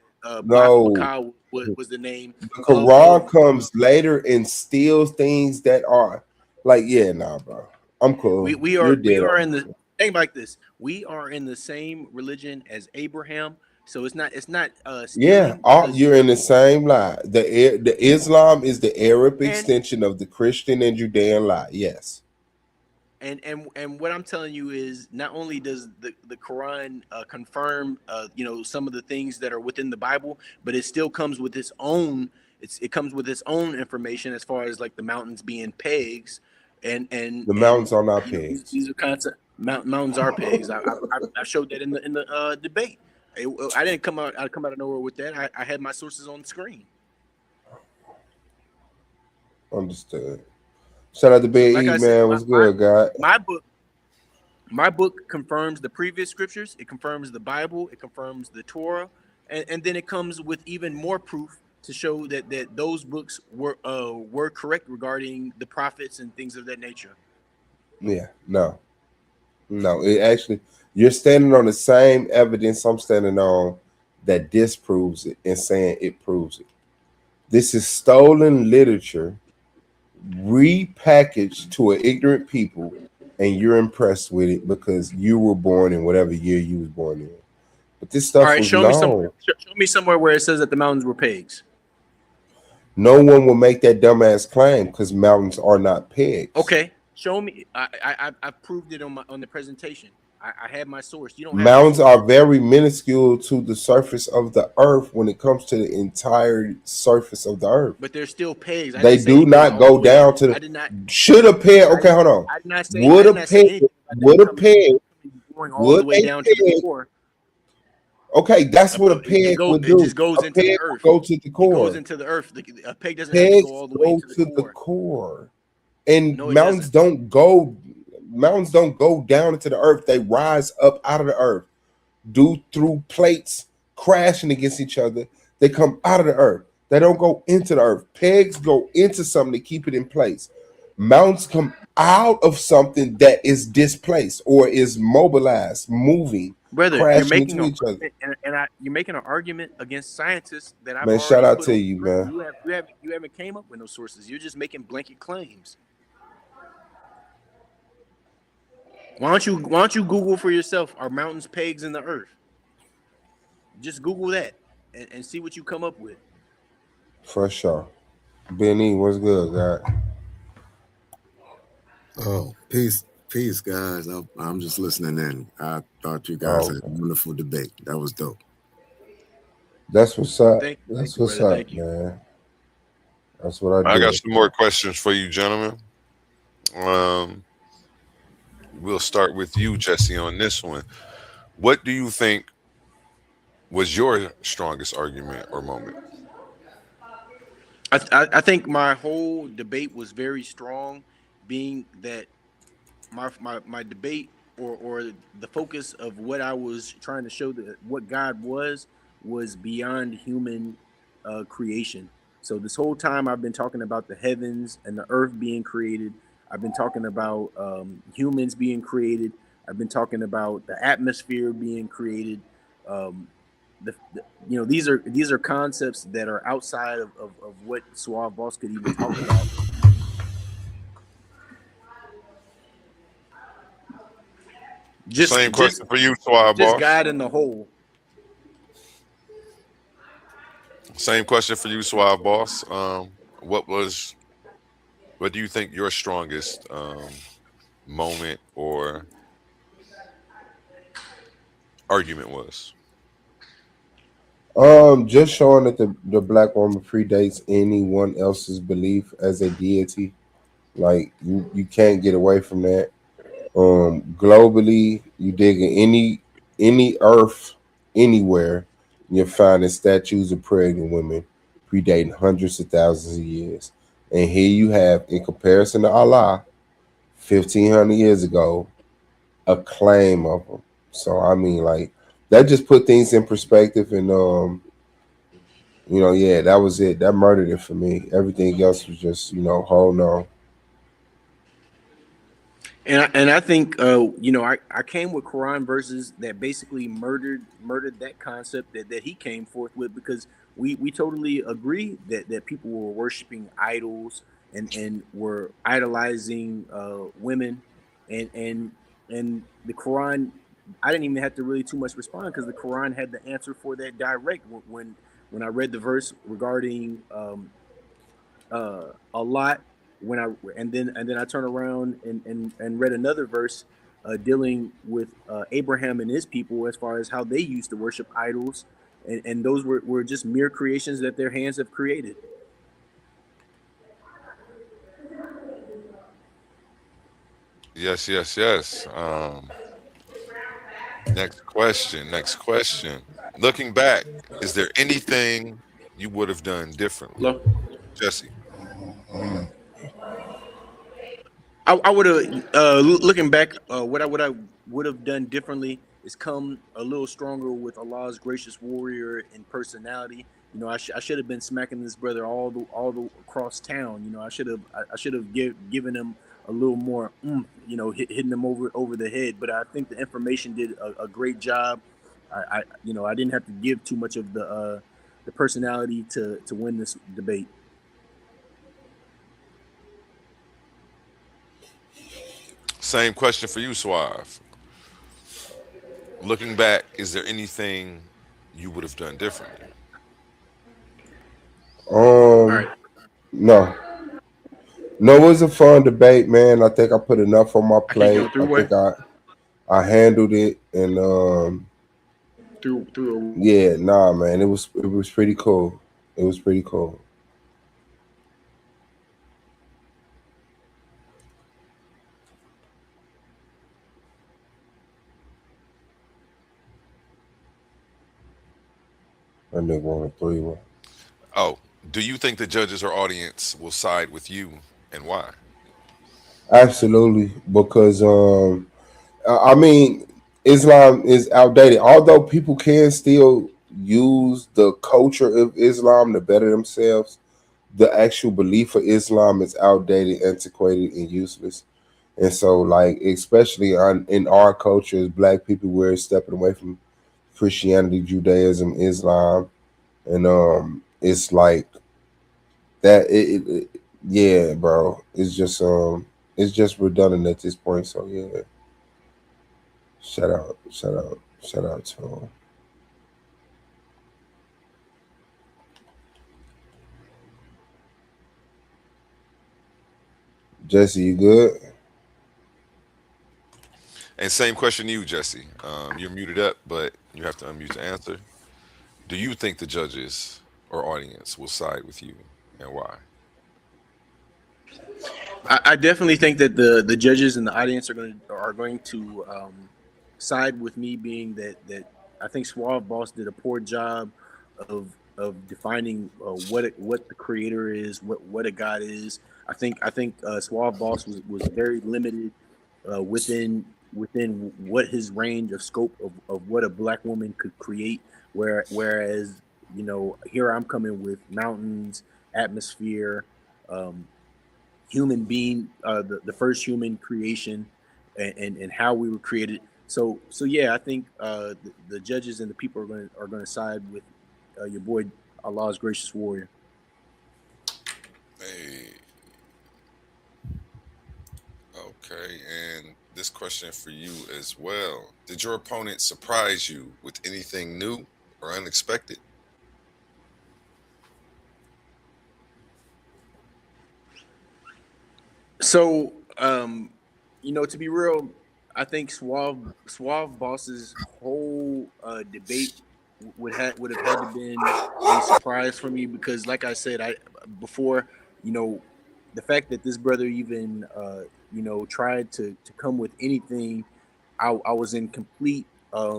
Speaker 4: no.
Speaker 6: Baqa was the name
Speaker 4: The
Speaker 6: of
Speaker 4: Quran comes later and steals things that are like, yeah, nah, bro. I'm cool. You're
Speaker 6: we
Speaker 4: dead
Speaker 6: are
Speaker 4: on.
Speaker 6: in the think like this. We are in the same religion as Abraham. So it's not
Speaker 4: Yeah,
Speaker 6: stealing
Speaker 4: all,
Speaker 6: because
Speaker 4: you're in the same lie. The Islam is the Arab
Speaker 6: and
Speaker 4: extension of the Christian and Judean lie. Yes.
Speaker 6: and what I'm telling you is not only does the Quran confirm some of the things that are within the Bible, but it still comes with its own it comes with its own information as far as like the mountains being pegs
Speaker 4: The
Speaker 6: and
Speaker 4: mountains are not
Speaker 6: these,
Speaker 4: pigs.
Speaker 6: these are concept mountains are pegs. I showed that in the debate. I didn't come out of nowhere with that. I had my sources on the screen.
Speaker 4: Understood. Shout out to
Speaker 6: So
Speaker 4: Big
Speaker 6: like
Speaker 4: E,
Speaker 6: I said,
Speaker 4: man. What's good, God?
Speaker 6: my book confirms the previous scriptures. It confirms the Bible. It confirms the Torah, and then it comes with even more proof to show that those books were correct regarding the prophets and things of that nature.
Speaker 4: Yeah, no. No, it actually you're standing on the same evidence I'm standing on that disproves it and saying it proves it. This is stolen literature repackaged to an ignorant people, and you're impressed with it because you were born in whatever year you was born in. But this
Speaker 6: All
Speaker 4: stuff
Speaker 6: right,
Speaker 4: was
Speaker 6: show me somewhere.
Speaker 4: known.
Speaker 6: Show me somewhere where it says that the mountains were pegs.
Speaker 4: No one will make that dumbass claim because mountains are not pegs.
Speaker 6: Okay, show me. I proved it on the presentation. I had my source. You don't have no
Speaker 4: Mountains
Speaker 6: source.
Speaker 4: are very minuscule to the surface of the earth when it comes to the entire surface of the earth.
Speaker 6: But they're still pegs. I
Speaker 4: They
Speaker 6: didn't say
Speaker 4: do
Speaker 6: they go
Speaker 4: not
Speaker 6: all the
Speaker 4: go
Speaker 6: way.
Speaker 4: down to
Speaker 6: I
Speaker 4: the
Speaker 6: did not.
Speaker 4: should a peg.
Speaker 6: I
Speaker 4: Okay, hold on.
Speaker 6: I did not say. I
Speaker 4: Would
Speaker 6: did
Speaker 4: a
Speaker 6: not say
Speaker 4: peg
Speaker 6: anything about them
Speaker 4: would a
Speaker 6: coming
Speaker 4: peg
Speaker 6: going all the
Speaker 4: would
Speaker 6: way
Speaker 4: a
Speaker 6: down to the
Speaker 4: peg
Speaker 6: core.
Speaker 4: okay, that's what a
Speaker 6: It
Speaker 4: peg
Speaker 6: goes.
Speaker 4: would
Speaker 6: It
Speaker 4: do.
Speaker 6: just goes
Speaker 4: A
Speaker 6: into the
Speaker 4: peg
Speaker 6: earth.
Speaker 4: will go to the
Speaker 6: It goes
Speaker 4: core.
Speaker 6: into the earth. A peg doesn't have to go
Speaker 4: Pegs
Speaker 6: all the way
Speaker 4: go
Speaker 6: to the
Speaker 4: to the
Speaker 6: core.
Speaker 4: core. And
Speaker 6: No, it doesn't.
Speaker 4: mountains don't go down into the earth. They rise up out of the earth. Do through plates crashing against each other. They come out of the earth. They don't go into the earth. Pegs go into something to keep it in place. Mountains come out of something that is displaced or is mobilized, moving,
Speaker 6: Brother, you're
Speaker 4: crashing
Speaker 6: making
Speaker 4: into
Speaker 6: an
Speaker 4: each other.
Speaker 6: argument, you're making an argument against scientists that I've
Speaker 4: Man, shout
Speaker 6: already
Speaker 4: out
Speaker 6: put
Speaker 4: to
Speaker 6: on
Speaker 4: you,
Speaker 6: screen.
Speaker 4: man.
Speaker 6: You haven't came up with no sources. You're just making blanket claims. Why don't you Google for yourself? Are mountains pegs in the earth? Just Google that and see what you come up with.
Speaker 4: For sure. Benny, what's good, God?
Speaker 8: Oh, peace, Peace, guys. I'm just listening in. I thought you guys
Speaker 4: Oh,
Speaker 8: had a wonderful debate. That was dope.
Speaker 4: that's what's up.
Speaker 6: Thank
Speaker 4: That's
Speaker 6: you,
Speaker 4: what's
Speaker 6: brother.
Speaker 4: up,
Speaker 6: Thank you.
Speaker 4: man. That's what I
Speaker 2: I got
Speaker 4: do.
Speaker 2: some more questions for you, gentlemen. Um, we'll start with you, Jesse, on this one. What do you think was your strongest argument or moment?
Speaker 6: I think my whole debate was very strong, being that my debate or the focus of what I was trying to show that what God was beyond human creation. So this whole time I've been talking about the heavens and the earth being created. I've been talking about humans being created. I've been talking about the atmosphere being created. Um, these are concepts that are outside of what Suave Boss could even talk about. Just
Speaker 2: Same
Speaker 6: just
Speaker 2: question for you, Suave
Speaker 6: just
Speaker 2: Boss.
Speaker 6: God in the whole.
Speaker 2: Same question for you, Suave Boss. What was what do you think your strongest moment or argument was?
Speaker 4: Just showing that the black woman predates anyone else's belief as a deity. Like you can't get away from that. Globally, you dig in any earth anywhere, you're finding statues of pregnant women predating hundreds of thousands of years. And here you have, in comparison to Allah, 1,500 years ago, a claim of them. So I mean, like that just put things in perspective, and yeah, that was it. That murdered it for me. Everything else was just, hold on.
Speaker 6: And I think I came with Quran verses that basically murdered that concept that he came forth with, because we totally agree that people were worshiping idols and were idolizing women, and the Quran, I didn't even have to really too much respond, because the Quran had the answer for that direct when I read the verse regarding a lot when I and then I turn around and read another verse dealing with Abraham and his people, as far as how they used to worship idols, and those were just mere creations that their hands have created.
Speaker 2: Yes, yes, yes. Next question. Next question. Looking back, is there anything you would have done differently,
Speaker 6: Hello?
Speaker 2: Jesse?
Speaker 6: I would have looking back, what I would have done differently is come a little stronger with Allah's gracious warrior and personality. I should have been smacking this brother all the across town. I should have given him a little more, hitting him over the head. But I think the information did a great job. I didn't have to give too much of the personality to win this debate.
Speaker 2: Same question for you, Suave. Looking back, is there anything you would have done differently?
Speaker 6: All right,
Speaker 4: Um, no, no, it was a fun debate, man. I think I put enough on my
Speaker 6: I can't go
Speaker 4: plate. I
Speaker 6: through
Speaker 4: think
Speaker 6: what
Speaker 4: I handled it, and
Speaker 6: through.
Speaker 4: yeah, nah, man, it was pretty cool. It was pretty cool. That nigga won a 3-1.
Speaker 2: Oh, do you think the judges or audience will side with you, and why?
Speaker 4: Absolutely, because I mean, Islam is outdated. Although people can still use the culture of Islam to better themselves, the actual belief of Islam is outdated, antiquated, and useless. And so, like, especially in our culture as Black people, we're stepping away from Christianity, Judaism, Islam, and it's like that. Yeah, bro. It's just redundant at this point. So yeah, shout out to Jesse. You good?
Speaker 2: And same question to you, Jesse. You're muted up, but you have to unmute to answer. Do you think the judges or audience will side with you, and why?
Speaker 6: I definitely think that the judges and the audience are going to side with me, being that I think Suave Boss did a poor job of defining what the creator is, what a god is. I think Suave Boss was very limited within what his range of scope of what a black woman could create. Whereas here I'm coming with mountains, atmosphere, um, human being, the first human creation, and how we were created. So yeah, I think the judges and the people are going to side with your boy, Allah's gracious warrior.
Speaker 2: Hey, okay. And this question for you as well. Did your opponent surprise you with anything new or unexpected?
Speaker 6: So, to be real, I think Suave Boss's whole debate would have had to been a surprise for me, because, like I said, I before, you know, the fact that this brother even tried to come with anything, I was in complete I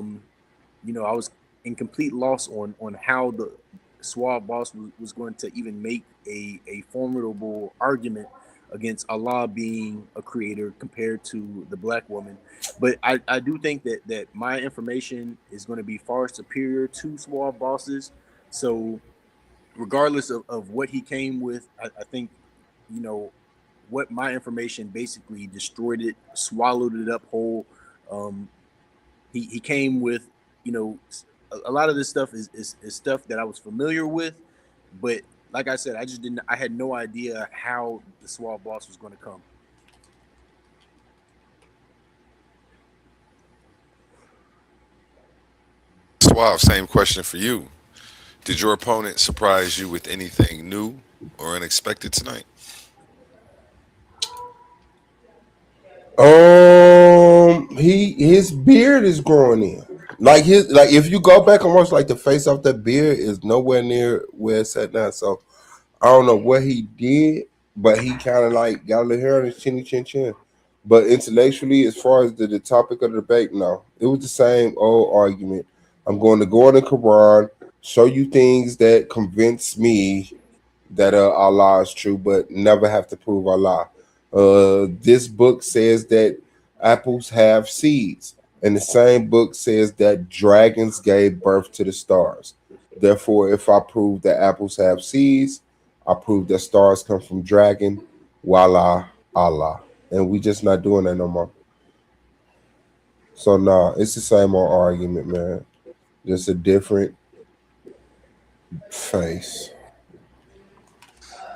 Speaker 6: was in complete loss on how the Suave Boss was going to even make a formidable argument against Allah being a creator compared to the black woman. But I do think that my information is going to be far superior to Suave Boss's. So regardless of what he came with, I think, you know, what my information basically destroyed it, swallowed it up whole. Um, he came with, a lot of this stuff is stuff that I was familiar with, but like I said, I had no idea how the Suave Boss was going to come.
Speaker 2: Suave, same question for you. Did your opponent surprise you with anything new or unexpected tonight?
Speaker 4: His beard is growing in. Like if you go back and watch, like, the face off that beard is nowhere near where it's at now. So I don't know what he did, but he kind of like got a little hair on his chinny chin chin. But intellectually, as far as the topic of the debate, no, it was the same old argument. I'm going to go in the Quran, show you things that convince me that Allah is true, but never have to prove Allah. This book says that apples have seeds, and the same book says that dragons gave birth to the stars. Therefore, if I prove that apples have seeds, I prove that stars come from dragon. Voila, Allah, and we just not doing that no more. So nah, it's the same old argument, man. Just a different face.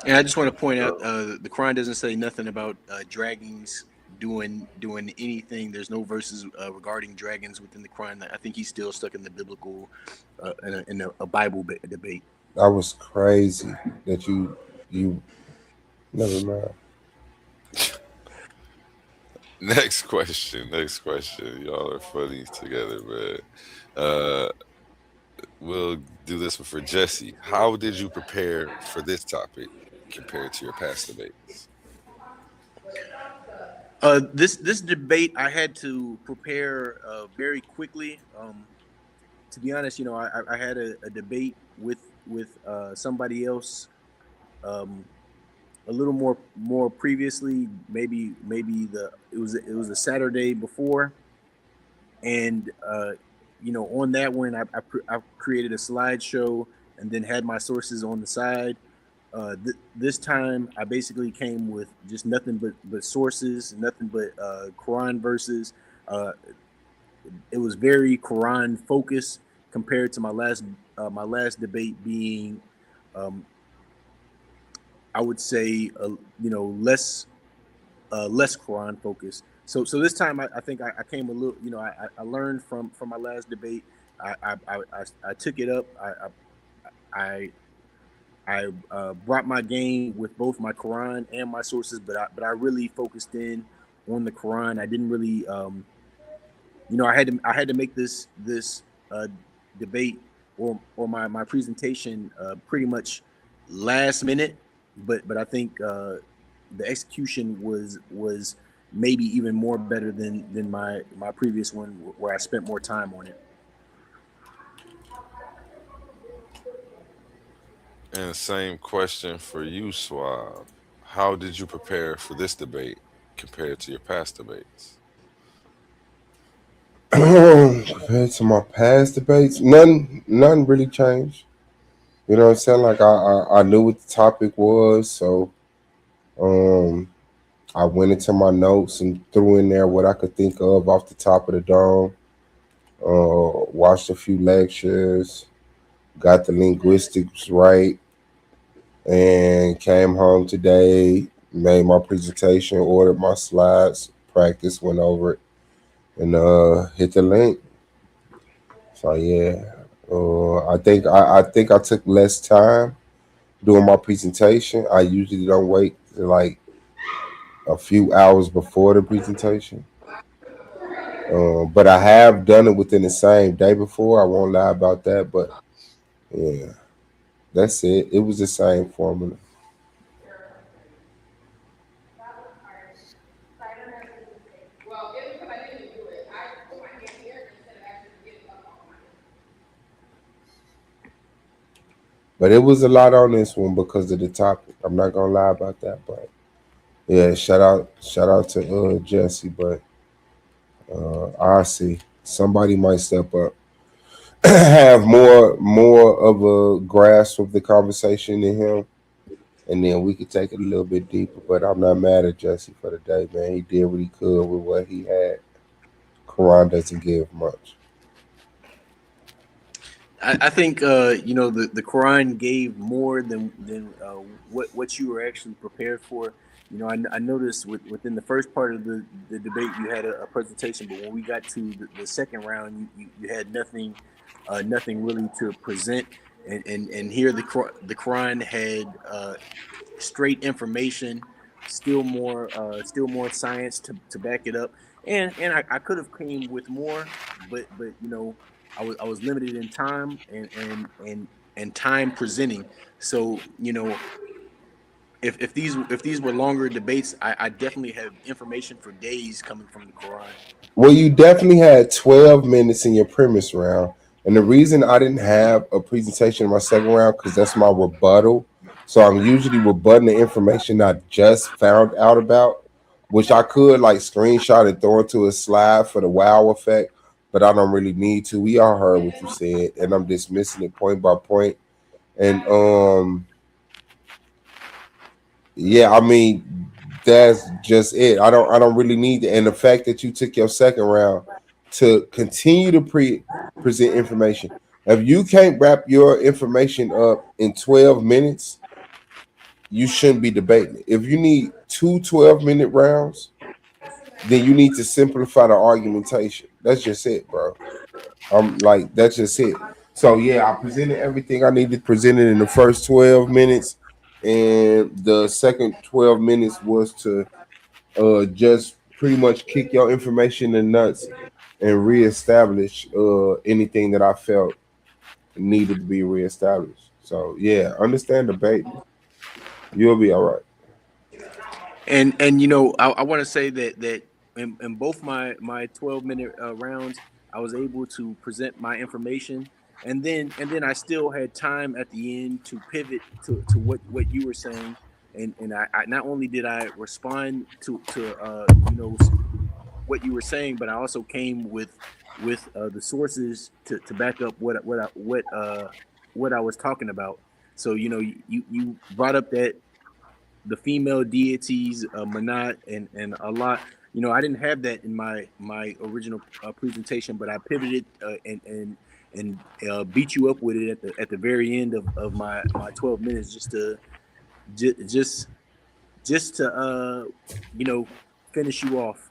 Speaker 6: And I just want to point out, the Quran doesn't say nothing about dragons doing anything. There's no verses regarding dragons within the Quran. I think he's still stuck in the biblical, in a Bible debate.
Speaker 4: That was crazy that you never mind.
Speaker 2: Next question. Next question. Y'all are funny together, man. Uh, we'll do this one for Jesse. How did you prepare for this topic compared to your past debates?
Speaker 6: This debate, I had to prepare very quickly. To be honest, I had a debate with somebody else, um, a little more previously. Maybe it was a Saturday before, and on that one, I created a slideshow and then had my sources on the side. This time, I basically came with just nothing but sources, nothing but Quran verses. Uh, it was very Quran focused compared to my last debate being, um, I would say, less Quran focused. So this time, I think I came a little. I learned from my last debate. I took it up. I brought my game with both my Quran and my sources, but I really focused in on the Quran. I didn't really I had to make this debate or my presentation pretty much last minute, but I think the execution was maybe even more better than my previous one where I spent more time on it.
Speaker 2: And same question for you, Suave. How did you prepare for this debate compared to your past debates?
Speaker 4: Compared to my past debates, none really changed. You know what I'm saying? Like I knew what the topic was, so um I went into my notes and threw in there what I could think of off the top of the dome. Watched a few lectures, got the linguistics right, and came home today, made my presentation, ordered my slides, practiced, went over it, and hit the link. So yeah, I think I took less time doing my presentation. I usually don't wait till like a few hours before the presentation. But I have done it within the same day before. I won't lie about that, but yeah, that's it. It was the same formula. But it was a lot on this one because of the topic. I'm not gonna lie about that. But yeah, shout out to Jesse. But I see somebody might step up, have more of a grasp of the conversation than him, and then we could take it a little bit deeper. But I'm not mad at Jesse for the day, man. He did what he could with what he had. Quran doesn't give much.
Speaker 6: I think the Quran gave more than what you were actually prepared for. I noticed within the first part of the debate you had a presentation, but when we got to the second round, you had nothing really to present, and here the Quran had straight information, still more science to back it up, and I could have came with more, but I was limited in time and time presenting. So if these were longer debates, I definitely have information for days coming from the Quran.
Speaker 4: Well, you definitely had 12 minutes in your premise round. And the reason I didn't have a presentation in my second round, because that's my rebuttal. So I'm usually rebutting the information I just found out about, which I could like screenshot and throw into a slide for the wow effect, but I don't really need to. We all heard what you said, and I'm dismissing it point by point. And yeah, I mean, that's just it. I don't really need it. And the fact that you took your second round to continue to present information. If you can't wrap your information up in 12 minutes, you shouldn't be debating. If you need two 12-minute rounds, then you need to simplify the argumentation. That's just it, bro. I'm like, that's just it. So yeah, I presented everything I needed presented in the first 12 minutes, and the second 12 minutes was to just pretty much kick your information in the nuts and reestablish anything that I felt needed to be reestablished. So yeah, understand the baby. You'll be all right.
Speaker 6: And I want to say that in both my 12-minute rounds, I was able to present my information, and then I still had time at the end to pivot to what you were saying, and I not only did I respond to what you were saying, but I also came with the sources to back up what I was talking about. So you brought up that the female deities, Manat and Allah. I didn't have that in my original presentation, but I pivoted and beat you up with it at the very end of my 12 minutes, just to just just to you know finish you off.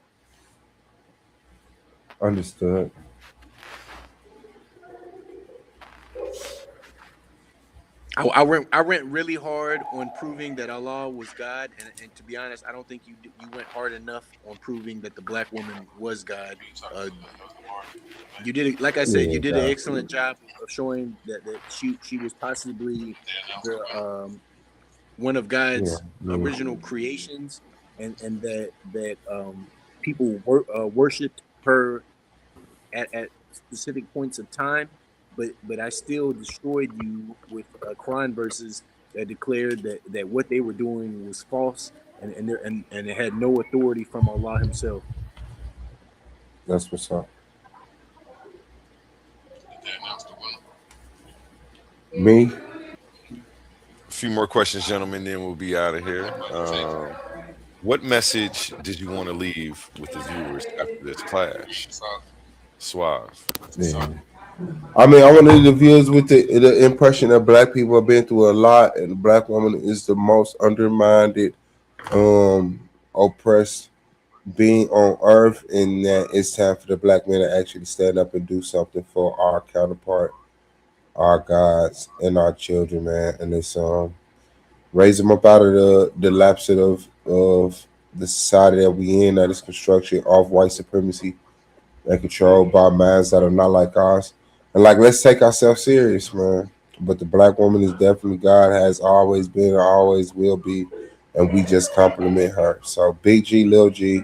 Speaker 6: I went really hard on proving that Allah was God, and to be honest, I don't think you went hard enough on proving that the black woman was God. Uh, you did it, like I said, you
Speaker 4: Yeah,
Speaker 6: did an
Speaker 4: God.
Speaker 6: excellent job of showing that she was possibly the one of
Speaker 4: Yeah,
Speaker 6: God's
Speaker 4: yeah.
Speaker 6: original creations, and that people worshipped her at specific points of time, but I still destroyed you with Quran verses that declared that what they were doing was false, and it had no authority from Allah Himself.
Speaker 4: That's what's up. Me?
Speaker 2: A few more questions, gentlemen, then we'll be out of here. What message did you want to leave with the viewers after this clash? Suave.
Speaker 4: Yeah. I mean, I want to leave the viewers with the impression that black people have been through a lot, and the black woman is the most undermined, oppressed being on earth, and that it's time for the black men to actually stand up and do something for our counterpart, our gods, and our children, man. And it's raise them up out of the lapse of the society that we in, that is construction of white supremacy and controlled by minds that are not like ours. And like, let's take ourselves serious, man. But the black woman is definitely God, has always been, always will be, and we just compliment her. So Big G, Lil G,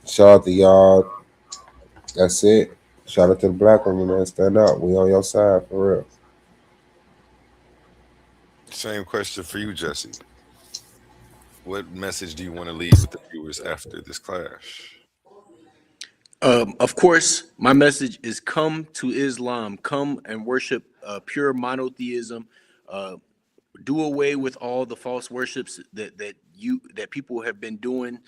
Speaker 4: shout out to y'all. That's it. Shout out to the black woman, man. Stand up. We on your side for real.
Speaker 2: Same question for you, Jesse. What message do you want to leave with the viewers after this clash?
Speaker 6: Of course, my message is come to Islam, come and worship pure monotheism. Uh, do away with all the false worships that people have been doing,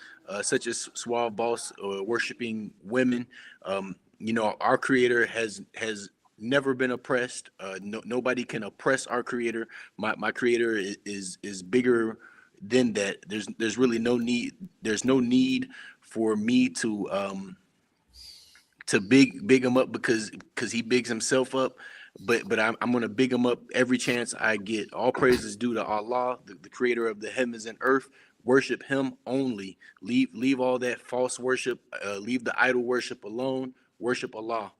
Speaker 6: such as Suave Boss worshiping women. Our Creator has never been oppressed. Nobody can oppress our Creator. My Creator is bigger than that. There's really no need. There's no need for me to big him up because he bigs himself up. But I'm gonna big him up every chance I get. All praises due to Allah, the creator of the heavens and earth. Worship Him only. Leave all that false worship. Leave the idol worship alone. Worship Allah.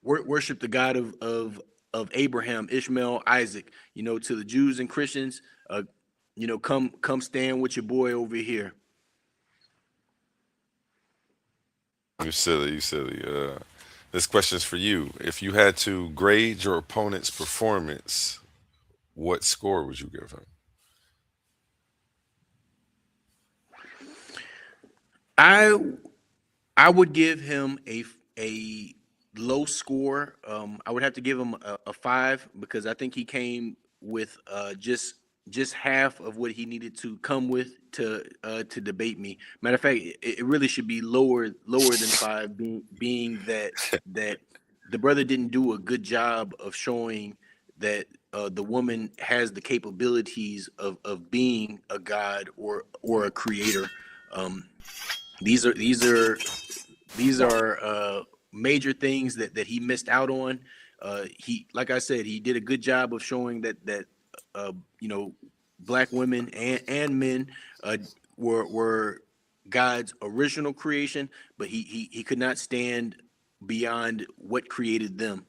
Speaker 6: Worship the God of Abraham, Ishmael, Isaac. To the Jews and Christians, come stand with your boy over here.
Speaker 2: You silly, you silly. This question's for you. If you had to grade your opponent's performance, what score would you give him?
Speaker 6: I I would give him a low score. I would have to give him a 5 because I think he came with just half of what he needed to come with to debate me. Matter of fact, it really should be lower than 5, being that the brother didn't do a good job of showing that the woman has the capabilities of being a god or a creator. Um, these are major things that he missed out on. He, like I said, he did a good job of showing that uh, you know black women and men uh, were God's original creation, but he could not stand beyond what created them.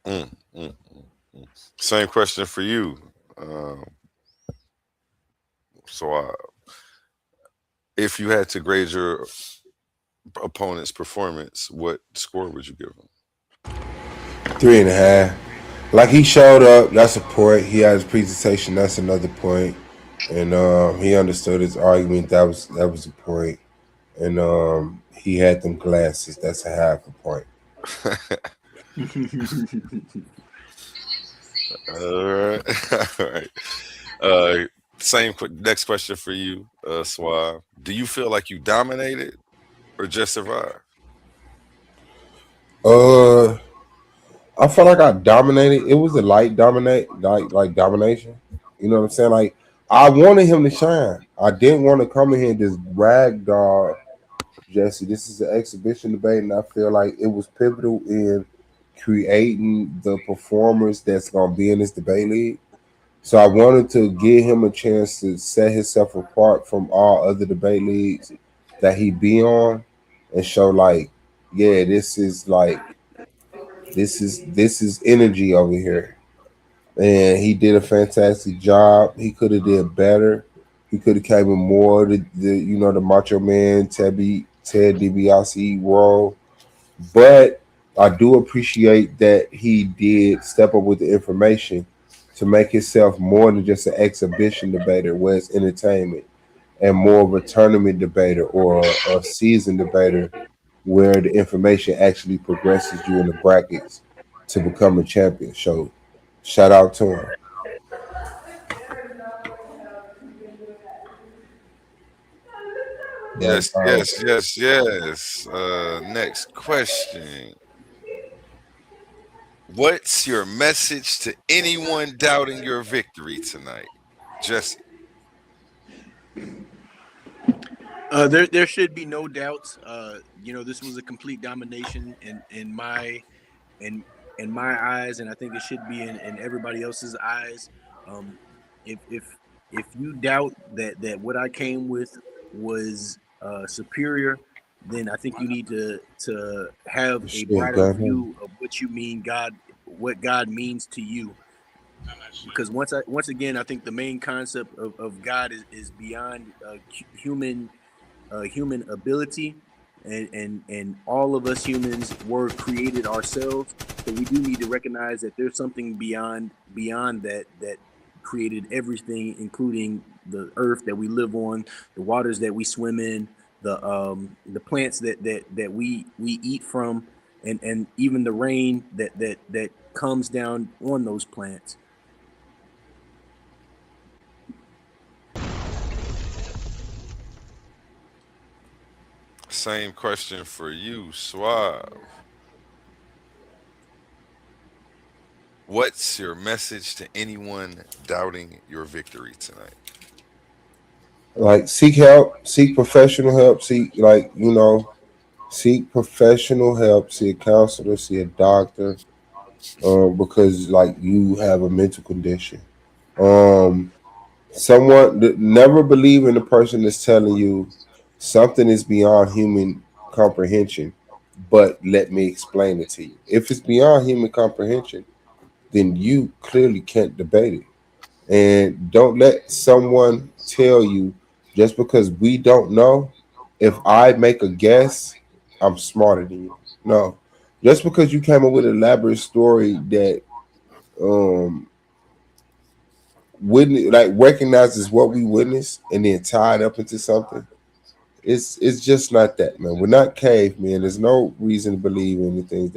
Speaker 2: Mm, mm, mm, mm. Same question for you. Um, so, if you had to grade your opponent's performance, what score would you give him?
Speaker 4: 3.5. Like, he showed up, that's a point. He had his presentation, that's another point. And he understood his argument, that was a point. And he had them glasses, that's a half a point.
Speaker 2: All right, all right. Next question for you, Suave. Do you feel like you dominated or just survived?
Speaker 4: Uh, I felt like I dominated. It was a light like domination. You know what I'm saying? Like, I wanted him to shine. I didn't want to come in here and just ragdoll Jesse, this is an exhibition debate, and I feel like it was pivotal in creating the performers that's gonna be in this debate league. So I wanted to give him a chance to set himself apart from all other debate leagues that he be on, and show like, yeah, this is energy over here, and he did a fantastic job. He could have did better. He could have came in more the Macho Man Ted DiBiase role, but I do appreciate that he did step up with the information to make himself more than just an exhibition debater, where it's entertainment, and more of a tournament debater or a season debater, where the information actually progresses you in the brackets to become a champion. So, shout out to him. But
Speaker 2: Yes, yes, yes, yes. Next question. What's your message to anyone doubting your victory tonight? Jesse.
Speaker 6: There should be no doubts. This was a complete domination in in my eyes, and I think it should be in everybody else's eyes. Um, if you doubt that what I came with was superior, then I think you need to have a
Speaker 4: shit,
Speaker 6: brighter
Speaker 4: gun.
Speaker 6: view of what God means to you. Because once again, I think the main concept of God is beyond human ability, and all of us humans were created ourselves. So we do need to recognize that there's something beyond that created everything, including the earth that we live on, the waters that we swim in, the plants that we eat from, and even the rain that comes down on those plants.
Speaker 2: Same question for you, Suave. What's your message to anyone doubting your victory tonight?
Speaker 4: Like, seek help, seek professional help, seek professional help, see a counselor, see a doctor, because like you have a mental condition. Um, Someone that never believe in the person that's telling you something is beyond human comprehension, but let me explain it to you. If it's beyond human comprehension, then you clearly can't debate it. And don't let someone tell you, just because we don't know, if I make a guess, I'm smarter than you. No. Just because you came up with an elaborate story that um wouldn't like recognizes what we witnessed and then tie it up into something. It's just not that, man. We're not cavemen. There's no reason to believe in the things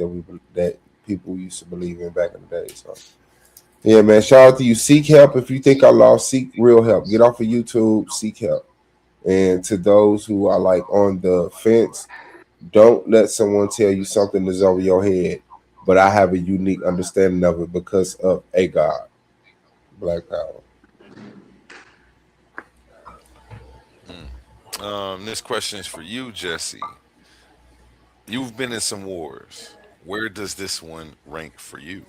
Speaker 4: that people used to believe in back in the day. So yeah, man. Shout out to you. Seek help if you think I lost. Seek real help. Get off of YouTube. Seek help. And to those who are like on the fence, don't let someone tell you something that's over your head. But I have a unique understanding of it because of a God. Black power.
Speaker 2: This question is for you, Jesse. You've been in some wars. Where does this one rank for you?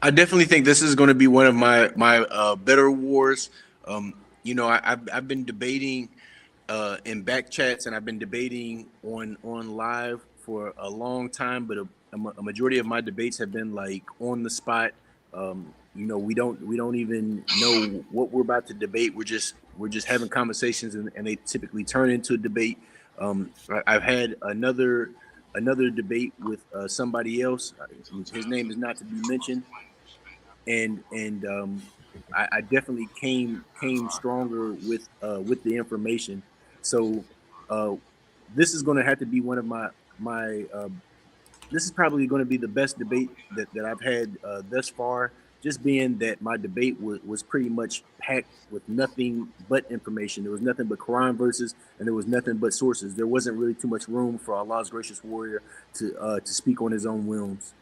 Speaker 6: I definitely think this is going to be one of my better wars. I've been debating in back chats, and I've been debating on live for a long time. But a majority of my debates have been like on the spot. We don't even know what we're about to debate. We're just having conversations, and they typically turn into a debate. I've had another debate with somebody else. His name is not to be mentioned, and I definitely came stronger with the information. So uh, this is going to have to be one of my this is probably going to be the best debate that I've had thus far. Just being that my debate was pretty much packed with nothing but information. There was nothing but Quran verses, and there was nothing but sources. There wasn't really too much room for Allah's gracious warrior to speak on his own whims.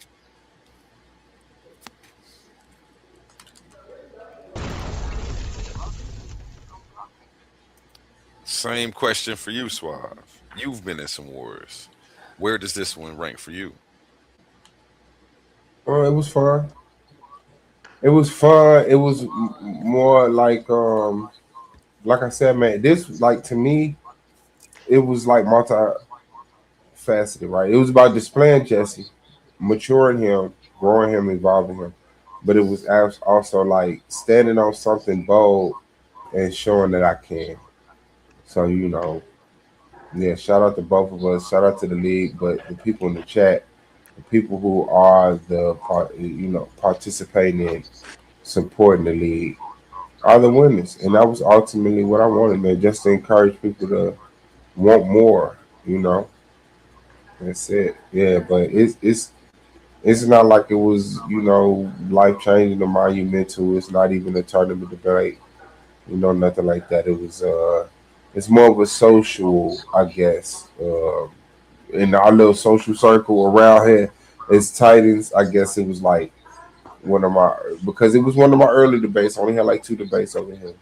Speaker 2: Same question for you, Suave. You've been in some wars. Where does this one rank for you?
Speaker 4: It was fun. It was fun. It was more like I said, man. This like to me, it was like multifaceted, right? It was about displaying Jesse, maturing him, growing him, evolving him. But it was also like standing on something bold and showing that I can. So yeah. Shout out to both of us. Shout out to the league, but the people in the chat, the people who are participating in supporting the league are the winners, and that was ultimately what I wanted, man. Just to encourage people to want more. You know, that's it. Yeah, but it's not like it was life changing or monumental. It's not even a tournament debate. Nothing like that. It was it's more of a social, I guess. In our little social circle around here, as Titans, I guess it was like one of my because it was one of my early debates. I only had like two debates over here.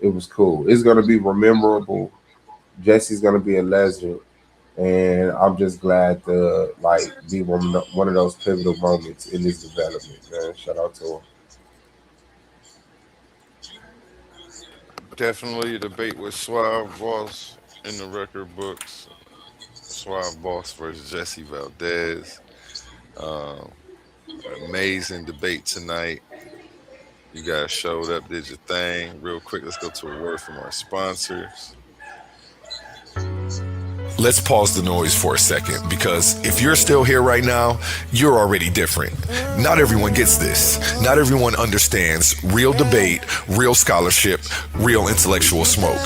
Speaker 4: It was cool. It's gonna be memorable. Jesse's gonna be a legend, and I'm just glad to like be one of those pivotal moments in his development. Man, shout out to him.
Speaker 2: Definitely a debate with Suave Boss in the record books. Suave Boss versus Jesse Valdez. Um, Amazing debate tonight. You guys showed up, did your thing. Real quick, let's go to a word from our sponsors.
Speaker 5: Let's pause the noise for a second, because if you're still here right now, you're already different. Not everyone gets this. Not everyone understands real debate, real scholarship, real intellectual smoke.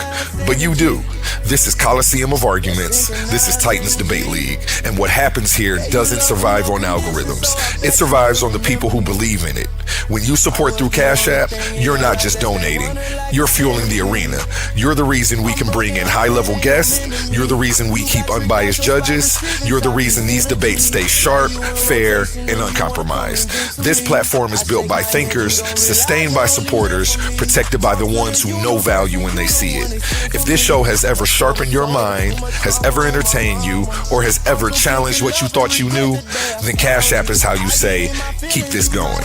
Speaker 5: But you do. This is Coliseum of Arguments. This is Titans Debate League. And what happens here doesn't survive on algorithms. It survives on the people who believe in it. When you support through Cash App, you're not just donating. You're fueling the arena. You're the reason we can bring in high-level guests. You're the reason we keep unbiased judges. You're the reason these debates stay sharp, fair, and uncompromised. This platform is built by thinkers, sustained by supporters, protected by the ones who know value when they see it. If this show has ever sharpened your mind, has ever entertained you, or has ever challenged what you thought you knew, then Cash App is how you say, keep this going.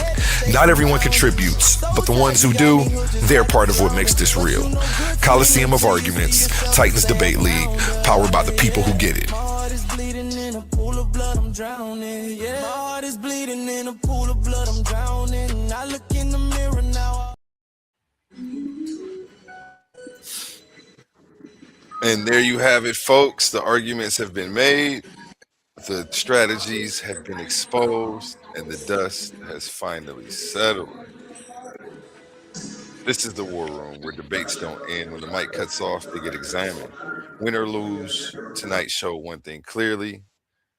Speaker 5: Not everyone contributes, but the ones who do, they're part of what makes this real. Coliseum of Arguments, Titans Debate League, powered by the people who get it.
Speaker 3: My heart is bleeding in a pool of blood, I'm drowning. Yeah, my heart is bleeding in a pool of blood, I'm drowning. I look in the mirror now.
Speaker 2: And there you have it, folks. The arguments have been made, the strategies have been exposed, and the dust has finally settled. This is the war room where debates don't end. When the mic cuts off, they get examined. Win or lose, tonight showed one thing clearly.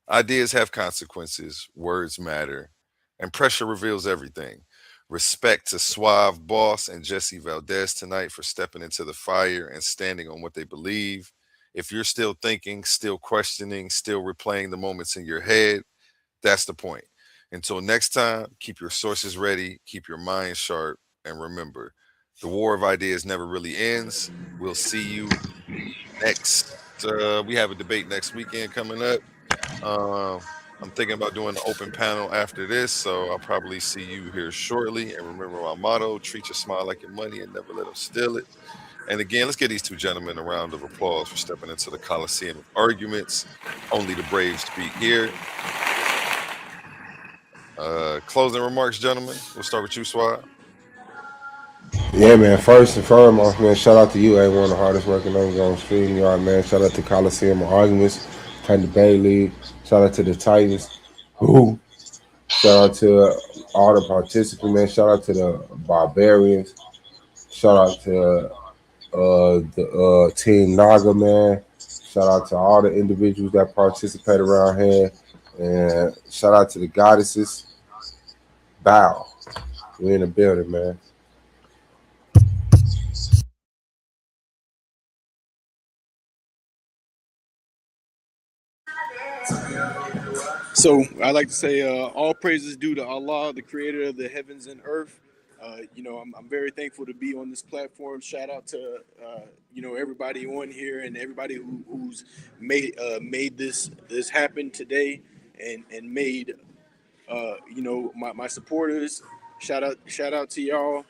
Speaker 2: Ideas have consequences, words matter, and pressure reveals everything. Respect to Suave Boss and Jesse Valdez tonight for stepping into the fire and standing on what they believe. If you're still thinking, still questioning, still replaying the moments in your head, that's the point. Until next time, keep your sources ready, keep your mind sharp, and remember, the war of ideas never really ends. We'll see you next. We have a debate next weekend coming up. I'm thinking about doing an open panel after this, so I'll probably see you here shortly. And remember my motto: treat your smile like your money and never let them steal it. And again, let's give these two gentlemen a round of applause for stepping into the Coliseum of Arguments. Only the brave speak here. Closing remarks, gentlemen. We'll start with you, Suave.
Speaker 4: Yeah, man. First and foremost, man, shout out to you, one of the hardest working those on stream yard, man. Shout out to Coliseum of Arguments, Titan Bay League. Shout out to the Titans. Who? Shout out to all the participants, man. Shout out to the Barbarians. Shout out to the Team Naga, man. Shout out to all the individuals that participate around here. And shout out to the goddesses. Bow. We in the building, man.
Speaker 6: So I like to say all praises due to Allah, the creator of the heavens and earth. I'm very thankful to be on this platform. Shout out to everybody on here and everybody who's made this happen today and made my supporters. Shout out to y'all.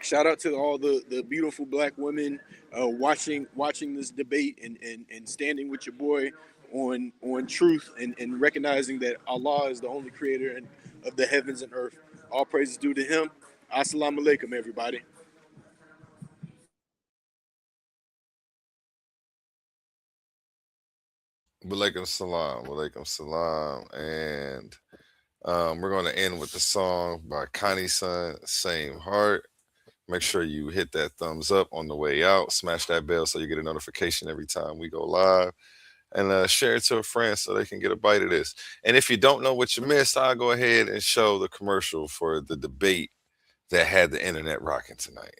Speaker 6: Shout out to all the beautiful black women watching this debate and standing with your boy on truth and recognizing that Allah is the only creator of the heavens and earth. All praises due to him. Assalamu alaikum, everybody.
Speaker 2: Walaikum salam. And we're going to end with the song by Connie's son, Same Heart. Make sure you hit that thumbs up on the way out. Smash that bell so you get a notification every time we go live. And share it to a friend so they can get a bite of this. And if you don't know what you missed, I'll go ahead and show the commercial for the debate that had the internet rocking tonight.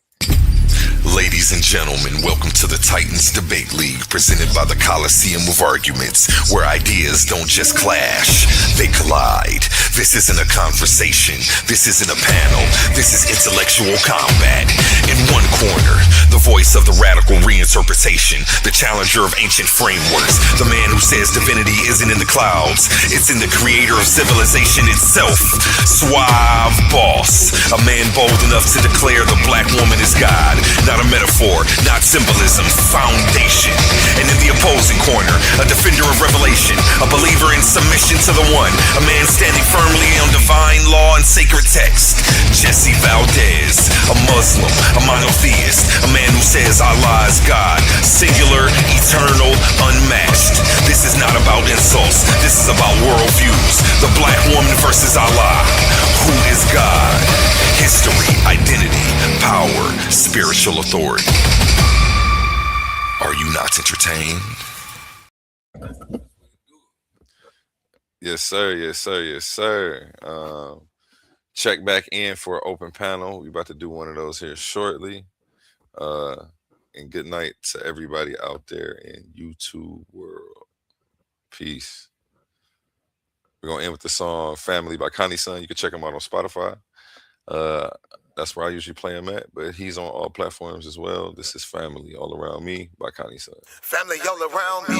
Speaker 5: Ladies and gentlemen, welcome to the Titans Debate League, presented by the Coliseum of Arguments, where ideas don't just clash, they collide. This isn't a conversation, this isn't a panel, this is intellectual combat. In one corner, the voice of the radical reinterpretation, the challenger of ancient frameworks, the man who says divinity isn't in the clouds, it's in the creator of civilization itself. Suave boss, a man bold enough to declare the black woman is God. Not a metaphor, not symbolism, foundation. And in the opposing corner, a defender of revelation, a believer in submission to the one, a man standing firmly on divine law and sacred text. Jesse Valdez, a Muslim, a monotheist, a man who says Allah is God, singular, eternal, unmatched. This is not about insults, this is about worldviews. The black woman versus Allah. Who is God? History, identity, power, spiritual authority. Are you not entertained?
Speaker 2: Yes, sir. Check back in for an open panel. We're about to do one of those here shortly. And good night to everybody out there in YouTube world. Peace. We're going to end with the song Family by Connie's Son. You can check him out on Spotify. That's where I usually play him at, but he's on all platforms as well. This is Family All Around Me by Connie's Son.
Speaker 1: Family all around me.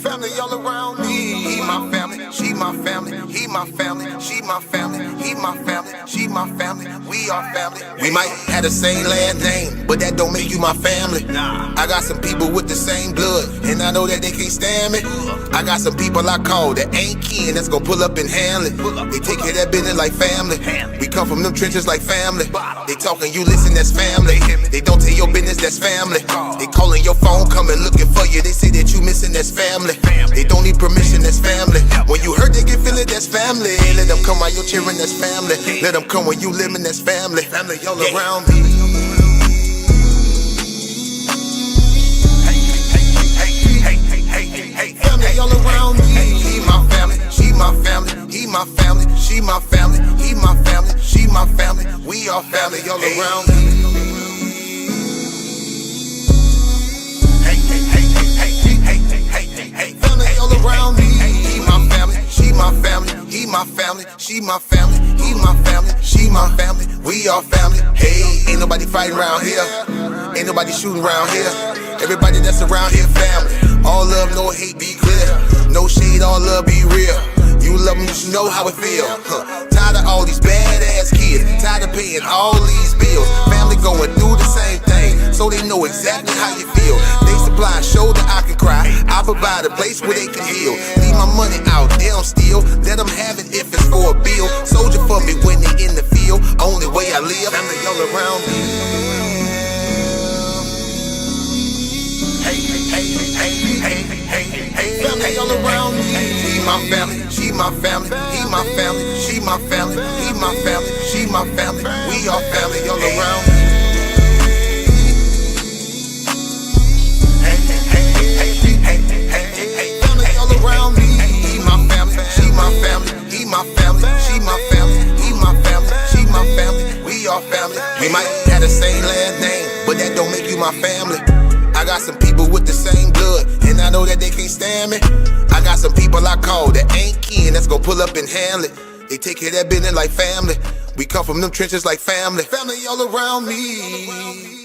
Speaker 1: Family all around me. He my family, she my family. He my family, she my family. He my family, she my family. We are family. We might have the same last name, but that don't make you my family. I got some people with the same blood, and I know that they can't stand me. I got some people I call that ain't kin that's gonna pull up and handle it. They take care of that business like family. We come from them trenches like family. They talking, you listen, that's family. They don't tell your business, that's family. They calling your phone, coming looking for you. They say that you missing, that's family. They don't need permission, that's family. When you hurt, they get feeling, that's family. Let them come while you're cheering, that's family. Let them come when you living, that's family. Family all around me. Family all around me. He my family, she my family. He my family, she my family. He my family, she my family. We are family all around me. Family all around me. He my family, she my family. He my family, she my family. He my family, she my family. We are family. Hey, ain't nobody fighting around here. Ain't nobody shooting around here. Everybody that's around here, family. All love, no hate, be clear. No shade, all love, be real. You love them, you should know how it feel. Tired of all these badass kids. Tired of paying all these bills. Family going through the same thing, so they know exactly how you feel. They supply a shoulder I can cry. I provide a place where they can heal. Leave my money out, they don't steal. Let them have it if it's for a bill. Soldier for me when they in the field. Only way I live. Family all around me. Family all around me. He my family, she my family. He my family, she my family. He my family, she my family. We are family all around me. Family all around me. He my family, she my family. He my family, she my family. He my family, she my family. We are family. We might have the same last name, but that don't make you my family. I got some people with the same blood, and I know that they can't stand me. I got some people I call that ain't kin, that's gon' pull up and handle it. They take care of that business like family. We come from them trenches like family. Family all around me.